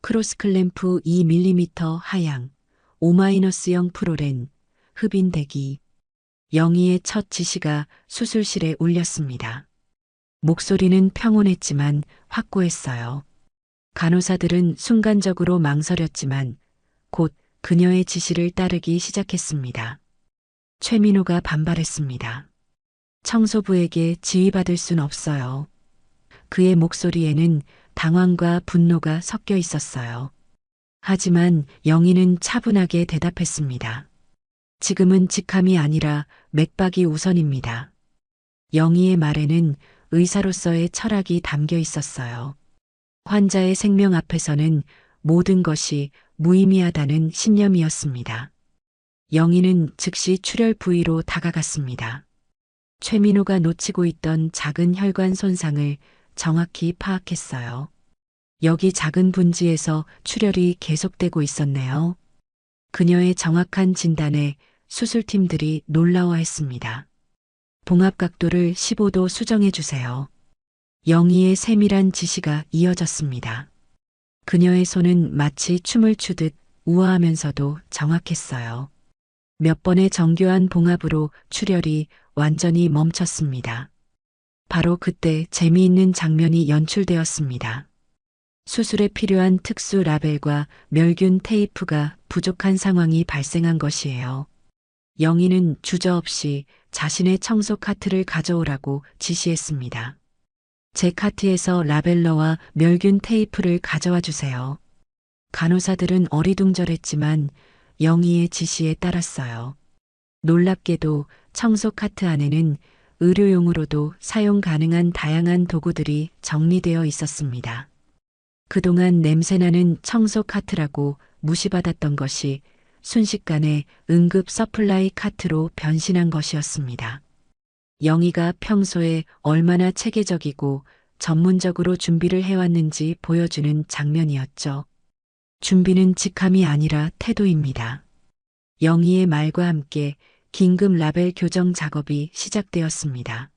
크로스클램프 2mm 하향, 5-0 프로렌, 흡인 대기. 영희의 첫 지시가 수술실에 울렸습니다. 목소리는 평온했지만 확고했어요. 간호사들은 순간적으로 망설였지만 곧 그녀의 지시를 따르기 시작했습니다. 최민호가 반발했습니다. 청소부에게 지휘받을 순 없어요. 그의 목소리에는 당황과 분노가 섞여 있었어요. 하지만 영희는 차분하게 대답했습니다. 지금은 직함이 아니라 맥박이 우선입니다. 영희의 말에는 의사로서의 철학이 담겨 있었어요. 환자의 생명 앞에서는 모든 것이 무의미하다는 신념이었습니다. 영희는 즉시 출혈 부위로 다가갔습니다. 최민호가 놓치고 있던 작은 혈관 손상을 정확히 파악했어요. 여기 작은 분지에서 출혈이 계속되고 있었네요. 그녀의 정확한 진단에 수술팀들이 놀라워했습니다. 봉합 각도를 15도 수정해 주세요. 영희의 세밀한 지시가 이어졌습니다. 그녀의 손은 마치 춤을 추듯 우아하면서도 정확했어요. 몇 번의 정교한 봉합으로 출혈이 완전히 멈췄습니다. 바로 그때 재미있는 장면이 연출되었습니다. 수술에 필요한 특수 라벨과 멸균 테이프가 부족한 상황이 발생한 것이에요. 영희는 주저없이 자신의 청소 카트를 가져오라고 지시했습니다. 제 카트에서 라벨러와 멸균 테이프를 가져와 주세요. 간호사들은 어리둥절했지만 영희의 지시에 따랐어요. 놀랍게도 청소 카트 안에는 의료용으로도 사용 가능한 다양한 도구들이 정리되어 있었습니다. 그동안 냄새나는 청소 카트라고 무시받았던 것이 순식간에 응급 서플라이 카트로 변신한 것이었습니다. 영희가 평소에 얼마나 체계적이고 전문적으로 준비를 해왔는지 보여주는 장면이었죠. 준비는 직함이 아니라 태도입니다. 영희의 말과 함께 긴급 라벨 교정 작업이 시작되었습니다.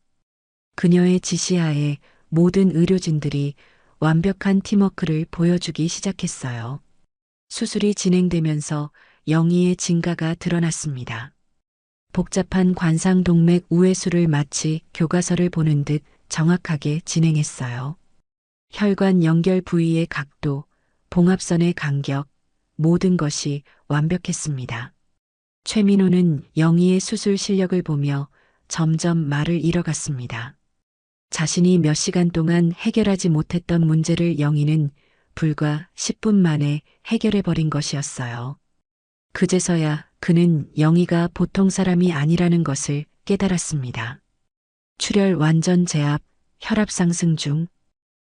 그녀의 지시하에 모든 의료진들이 완벽한 팀워크를 보여주기 시작했어요. 수술이 진행되면서 영희의 진가가 드러났습니다. 복잡한 관상동맥 우회수를 마치 교과서를 보는 듯 정확하게 진행했어요. 혈관 연결 부위의 각도, 봉합선의 간격, 모든 것이 완벽했습니다. 최민호는 영희의 수술 실력을 보며 점점 말을 잃어갔습니다. 자신이 몇 시간 동안 해결하지 못했던 문제를 영희는 불과 10분 만에 해결해버린 것이었어요. 그제서야 그는 영희가 보통 사람이 아니라는 것을 깨달았습니다. 출혈 완전 제압, 혈압 상승 중.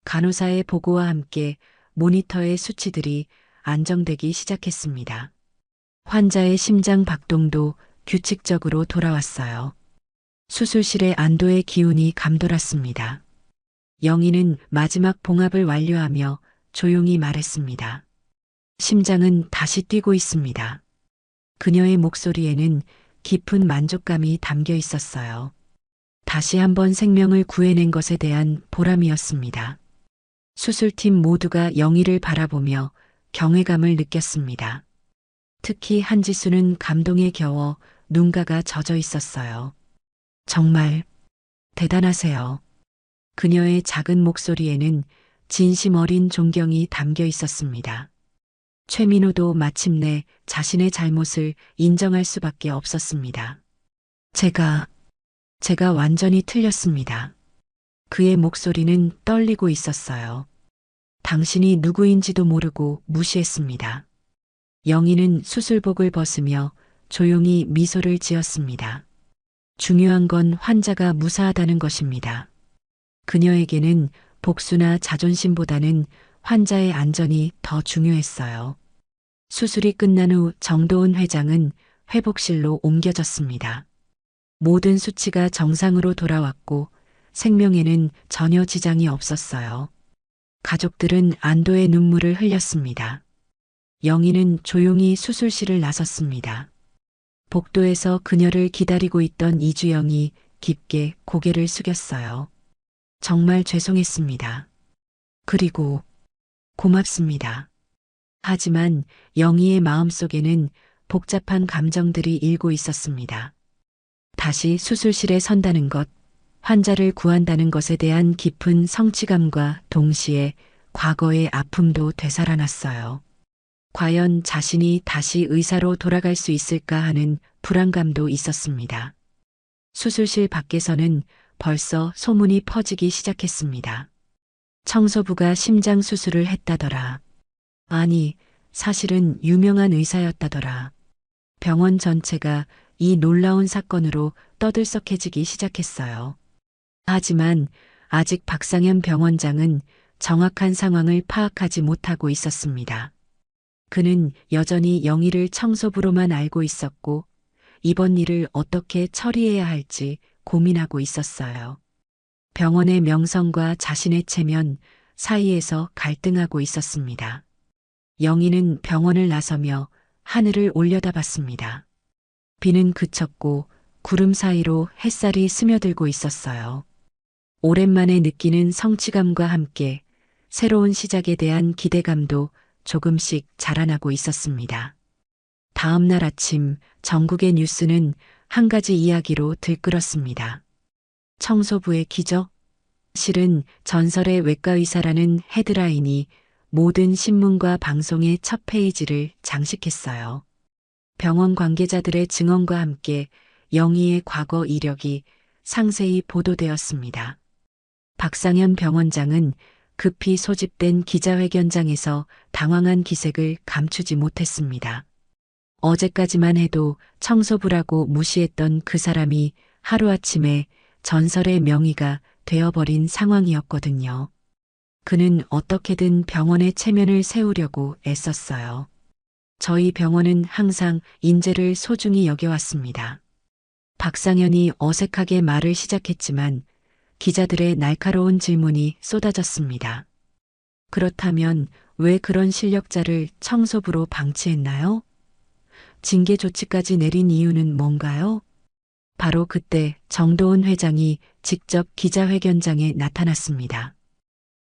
간호사의 보고와 함께 모니터의 수치들이 안정되기 시작했습니다. 환자의 심장 박동도 규칙적으로 돌아왔어요. 수술실의 안도의 기운이 감돌았습니다. 영희는 마지막 봉합을 완료하며 조용히 말했습니다. 심장은 다시 뛰고 있습니다. 그녀의 목소리에는 깊은 만족감이 담겨 있었어요. 다시 한번 생명을 구해낸 것에 대한 보람이었습니다. 수술팀 모두가 영희를 바라보며 경외감을 느꼈습니다. 특히 한지수는 감동에 겨워 눈가가 젖어 있었어요. 정말 대단하세요. 그녀의 작은 목소리에는 진심 어린 존경이 담겨 있었습니다. 최민호도 마침내 자신의 잘못을 인정할 수밖에 없었습니다. 제가 완전히 틀렸습니다. 그의 목소리는 떨리고 있었어요. 당신이 누구인지도 모르고 무시했습니다. 영희는 수술복을 벗으며 조용히 미소를 지었습니다. 중요한 건 환자가 무사하다는 것입니다. 그녀에게는 복수나 자존심보다는 환자의 안전이 더 중요했어요. 수술이 끝난 후 정도은 회장은 회복실로 옮겨졌습니다. 모든 수치가 정상으로 돌아왔고 생명에는 전혀 지장이 없었어요. 가족들은 안도의 눈물을 흘렸습니다. 영희는 조용히 수술실을 나섰습니다. 복도에서 그녀를 기다리고 있던 이주영이 깊게 고개를 숙였어요. 정말 죄송했습니다. 그리고 고맙습니다. 하지만 영희의 마음속에는 복잡한 감정들이 일고 있었습니다. 다시 수술실에 선다는 것, 환자를 구한다는 것에 대한 깊은 성취감과 동시에 과거의 아픔도 되살아났어요. 과연 자신이 다시 의사로 돌아갈 수 있을까 하는 불안감도 있었습니다. 수술실 밖에서는 벌써 소문이 퍼지기 시작했습니다. 청소부가 심장 수술을 했다더라. 아니, 사실은 유명한 의사였다더라. 병원 전체가 이 놀라운 사건으로 떠들썩해지기 시작했어요. 하지만 아직 박상현 병원장은 정확한 상황을 파악하지 못하고 있었습니다. 그는 여전히 영희를 청소부로만 알고 있었고 이번 일을 어떻게 처리해야 할지 고민하고 있었어요. 병원의 명성과 자신의 체면 사이에서 갈등하고 있었습니다. 영희는 병원을 나서며 하늘을 올려다봤습니다. 비는 그쳤고 구름 사이로 햇살이 스며들고 있었어요. 오랜만에 느끼는 성취감과 함께 새로운 시작에 대한 기대감도 조금씩 자라나고 있었습니다. 다음 날 아침 전국의 뉴스는 한 가지 이야기로 들끓었습니다. 청소부의 기적? 실은 전설의 외과의사라는 헤드라인이 모든 신문과 방송의 첫 페이지를 장식했어요. 병원 관계자들의 증언과 함께 영희의 과거 이력이 상세히 보도되었습니다. 박상현 병원장은 급히 소집된 기자회견장에서 당황한 기색을 감추지 못했습니다. 어제까지만 해도 청소부라고 무시했던 그 사람이 하루아침에 전설의 명의가 되어버린 상황이었거든요. 그는 어떻게든 병원의 체면을 세우려고 애썼어요. 저희 병원은 항상 인재를 소중히 여겨왔습니다. 박상현이 어색하게 말을 시작했지만 기자들의 날카로운 질문이 쏟아졌습니다. 그렇다면 왜 그런 실력자를 청소부로 방치했나요? 징계 조치까지 내린 이유는 뭔가요? 바로 그때 정도은 회장이 직접 기자회견장에 나타났습니다.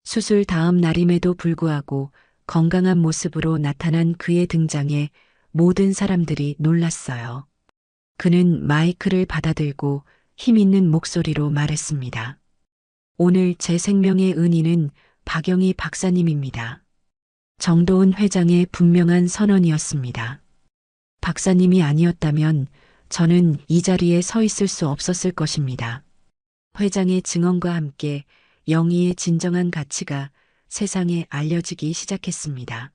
수술 다음 날임에도 불구하고 건강한 모습으로 나타난 그의 등장에 모든 사람들이 놀랐어요. 그는 마이크를 받아들고 힘있는 목소리로 말했습니다. 오늘 제 생명의 은인은 박영희 박사님입니다. 정도은 회장의 분명한 선언이었습니다. 박사님이 아니었다면 저는 이 자리에 서 있을 수 없었을 것입니다. 회장의 증언과 함께 영희의 진정한 가치가 세상에 알려지기 시작했습니다.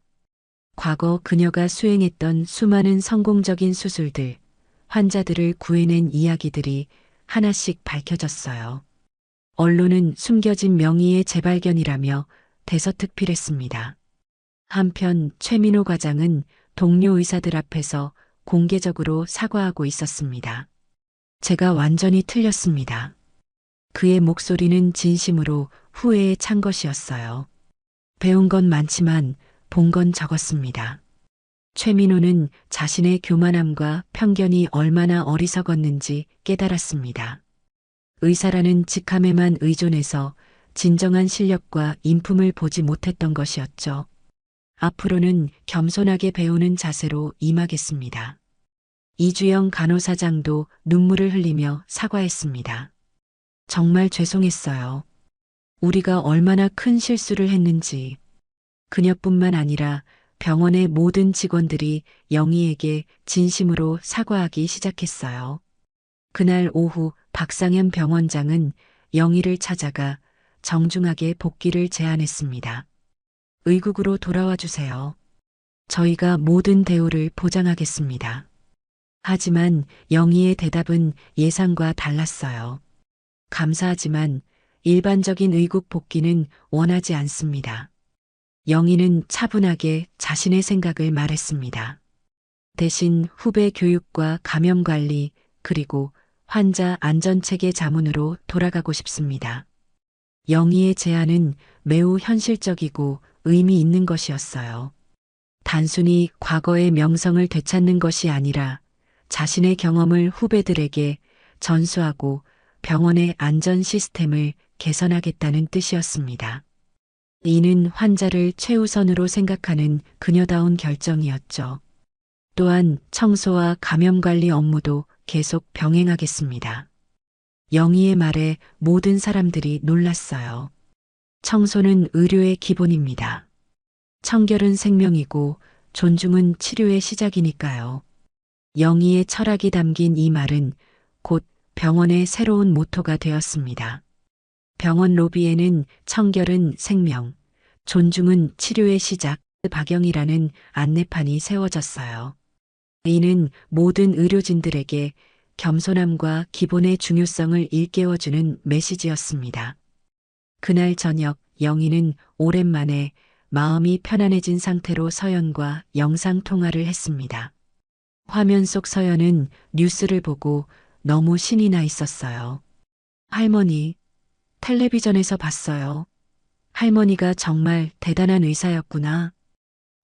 과거 그녀가 수행했던 수많은 성공적인 수술들, 환자들을 구해낸 이야기들이 하나씩 밝혀졌어요. 언론은 숨겨진 명의의 재발견이라며 대서특필했습니다. 한편 최민호 과장은 동료 의사들 앞에서 공개적으로 사과하고 있었습니다. 제가 완전히 틀렸습니다. 그의 목소리는 진심으로 후회에 찬 것이었어요. 배운 건 많지만 본 건 적었습니다. 최민호는 자신의 교만함과 편견이 얼마나 어리석었는지 깨달았습니다. 의사라는 직함에만 의존해서 진정한 실력과 인품을 보지 못했던 것이었죠. 앞으로는 겸손하게 배우는 자세로 임하겠습니다. 이주영 간호사장도 눈물을 흘리며 사과했습니다. 정말 죄송했어요. 우리가 얼마나 큰 실수를 했는지. 그녀뿐만 아니라 병원의 모든 직원들이 영희에게 진심으로 사과하기 시작했어요. 그날 오후 박상현 병원장은 영희를 찾아가 정중하게 복귀를 제안했습니다. 의국으로 돌아와 주세요. 저희가 모든 대우를 보장하겠습니다. 하지만 영희의 대답은 예상과 달랐어요. 감사하지만 일반적인 의국 복귀는 원하지 않습니다. 영희는 차분하게 자신의 생각을 말했습니다. 대신 후배 교육과 감염 관리 그리고 환자 안전체계 자문으로 돌아가고 싶습니다. 영희의 제안은 매우 현실적이고 의미 있는 것이었어요. 단순히 과거의 명성을 되찾는 것이 아니라 자신의 경험을 후배들에게 전수하고 병원의 안전 시스템을 개선하겠다는 뜻이었습니다. 이는 환자를 최우선으로 생각하는 그녀다운 결정이었죠. 또한 청소와 감염관리 업무도 계속 병행하겠습니다. 영희의 말에 모든 사람들이 놀랐어요. 청소는 의료의 기본입니다. 청결은 생명이고 존중은 치료의 시작이니까요. 영희의 철학이 담긴 이 말은 곧 병원의 새로운 모토가 되었습니다. 병원 로비에는 청결은 생명, 존중은 치료의 시작, 박영이라는 안내판이 세워졌어요. 이는 모든 의료진들에게 겸손함과 기본의 중요성을 일깨워주는 메시지였습니다. 그날 저녁 영희는 오랜만에 마음이 편안해진 상태로 서연과 영상통화를 했습니다. 화면 속 서연은 뉴스를 보고 너무 신이 나 있었어요. 할머니, 텔레비전에서 봤어요. 할머니가 정말 대단한 의사였구나.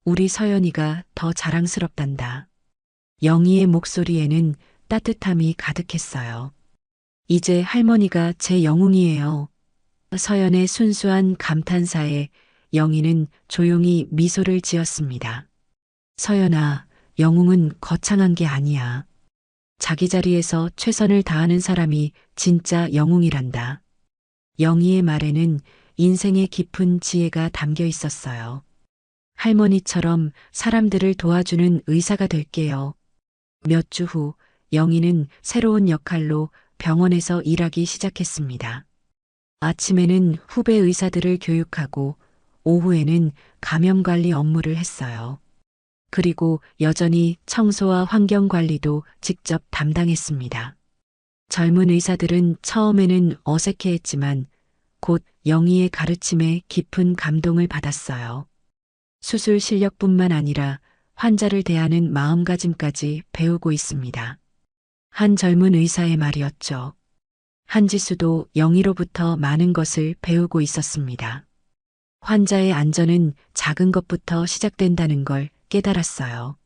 우리 서연이가 더 자랑스럽단다. 영희의 목소리에는 따뜻함이 가득했어요. 이제 할머니가 제 영웅이에요. 서연의 순수한 감탄사에 영희는 조용히 미소를 지었습니다. 서연아, 영웅은 거창한 게 아니야. 자기 자리에서 최선을 다하는 사람이 진짜 영웅이란다. 영희의 말에는 인생의 깊은 지혜가 담겨 있었어요. 할머니처럼 사람들을 도와주는 의사가 될게요. 몇 주 후 영희는 새로운 역할로 병원에서 일하기 시작했습니다. 아침에는 후배 의사들을 교육하고 오후에는 감염관리 업무를 했어요. 그리고 여전히 청소와 환경 관리도 직접 담당했습니다. 젊은 의사들은 처음에는 어색해했지만 곧 영희의 가르침에 깊은 감동을 받았어요. 수술 실력뿐만 아니라 환자를 대하는 마음가짐까지 배우고 있습니다. 한 젊은 의사의 말이었죠. 한지수도 영희로부터 많은 것을 배우고 있었습니다. 환자의 안전은 작은 것부터 시작된다는 걸 깨달았어요.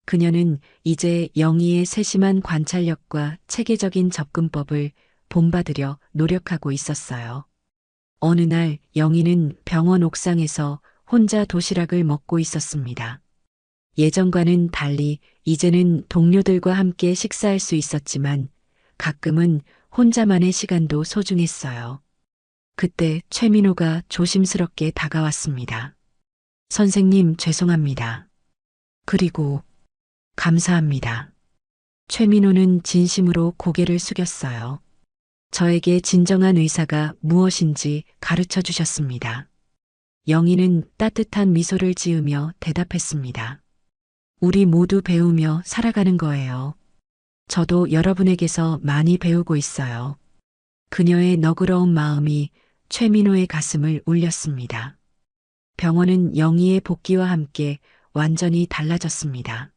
그녀는 이제 영희의 세심한 관찰력과 체계적인 접근법을 본받으려 노력하고 있었어요. 어느 날 영희는 병원 옥상에서 혼자 도시락을 먹고 있었습니다. 예전과는 달리 이제는 동료들과 함께 식사할 수 있었지만 가끔은 혼자만의 시간도 소중했어요. 그때 최민호가 조심스럽게 다가왔습니다. 선생님, 죄송합니다. 그리고 감사합니다. 최민호는 진심으로 고개를 숙였어요. 저에게 진정한 의사가 무엇인지 가르쳐 주셨습니다. 영희는 따뜻한 미소를 지으며 대답했습니다. 우리 모두 배우며 살아가는 거예요. 저도 여러분에게서 많이 배우고 있어요. 그녀의 너그러운 마음이 최민호의 가슴을 울렸습니다. 병원은 영희의 복귀와 함께 완전히 달라졌습니다.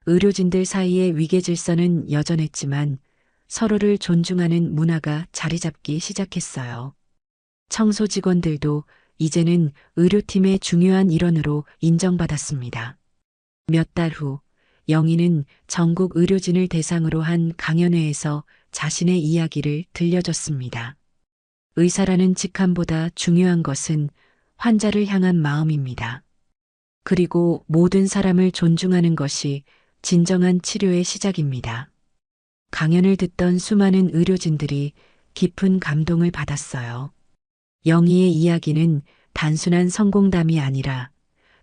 의료진들 사이의 위계 질서는 여전했지만 서로를 존중하는 문화가 자리 잡기 시작했어요. 청소 직원들도 이제는 의료팀의 중요한 일원으로 인정받았습니다. 몇 달 후 영희는 전국 의료진을 대상으로 한 강연회에서 자신의 이야기를 들려줬습니다. 의사라는 직함보다 중요한 것은 환자를 향한 마음입니다. 그리고 모든 사람을 존중하는 것이 진정한 치료의 시작입니다. 강연을 듣던 수많은 의료진들이 깊은 감동을 받았어요. 영희의 이야기는 단순한 성공담이 아니라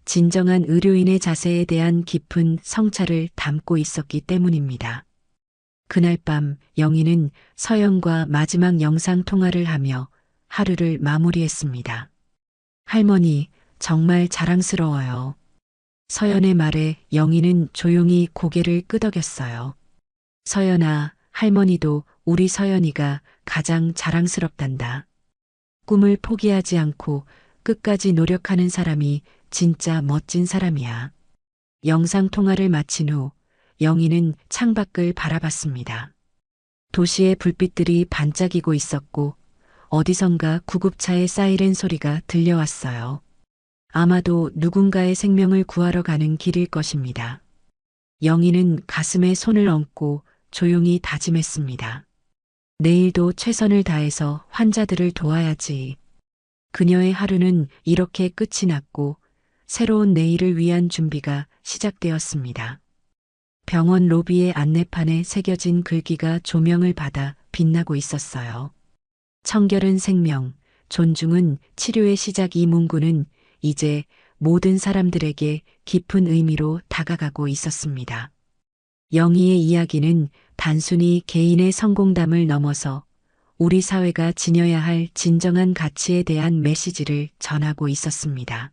진정한 의료인의 자세에 대한 깊은 성찰을 담고 있었기 때문입니다. 그날 밤 영희는 서연과 마지막 영상 통화를 하며 하루를 마무리했습니다. 할머니, 정말 자랑스러워요. 서연의 말에 영희는 조용히 고개를 끄덕였어요. 서연아, 할머니도 우리 서연이가 가장 자랑스럽단다. 꿈을 포기하지 않고 끝까지 노력하는 사람이 진짜 멋진 사람이야. 영상 통화를 마친 후 영희는 창밖을 바라봤습니다. 도시의 불빛들이 반짝이고 있었고 어디선가 구급차의 사이렌 소리가 들려왔어요. 아마도 누군가의 생명을 구하러 가는 길일 것입니다. 영희는 가슴에 손을 얹고 조용히 다짐했습니다. 내일도 최선을 다해서 환자들을 도와야지. 그녀의 하루는 이렇게 끝이 났고 새로운 내일을 위한 준비가 시작되었습니다. 병원 로비의 안내판에 새겨진 글귀가 조명을 받아 빛나고 있었어요. 청결은 생명, 존중은 치료의 시작. 이 문구는 이제 모든 사람들에게 깊은 의미로 다가가고 있었습니다. 영희의 이야기는 단순히 개인의 성공담을 넘어서 우리 사회가 지녀야 할 진정한 가치에 대한 메시지를 전하고 있었습니다.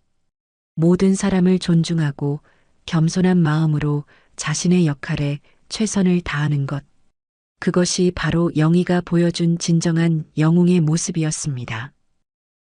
모든 사람을 존중하고 겸손한 마음으로 자신의 역할에 최선을 다하는 것. 그것이 바로 영희가 보여준 진정한 영웅의 모습이었습니다.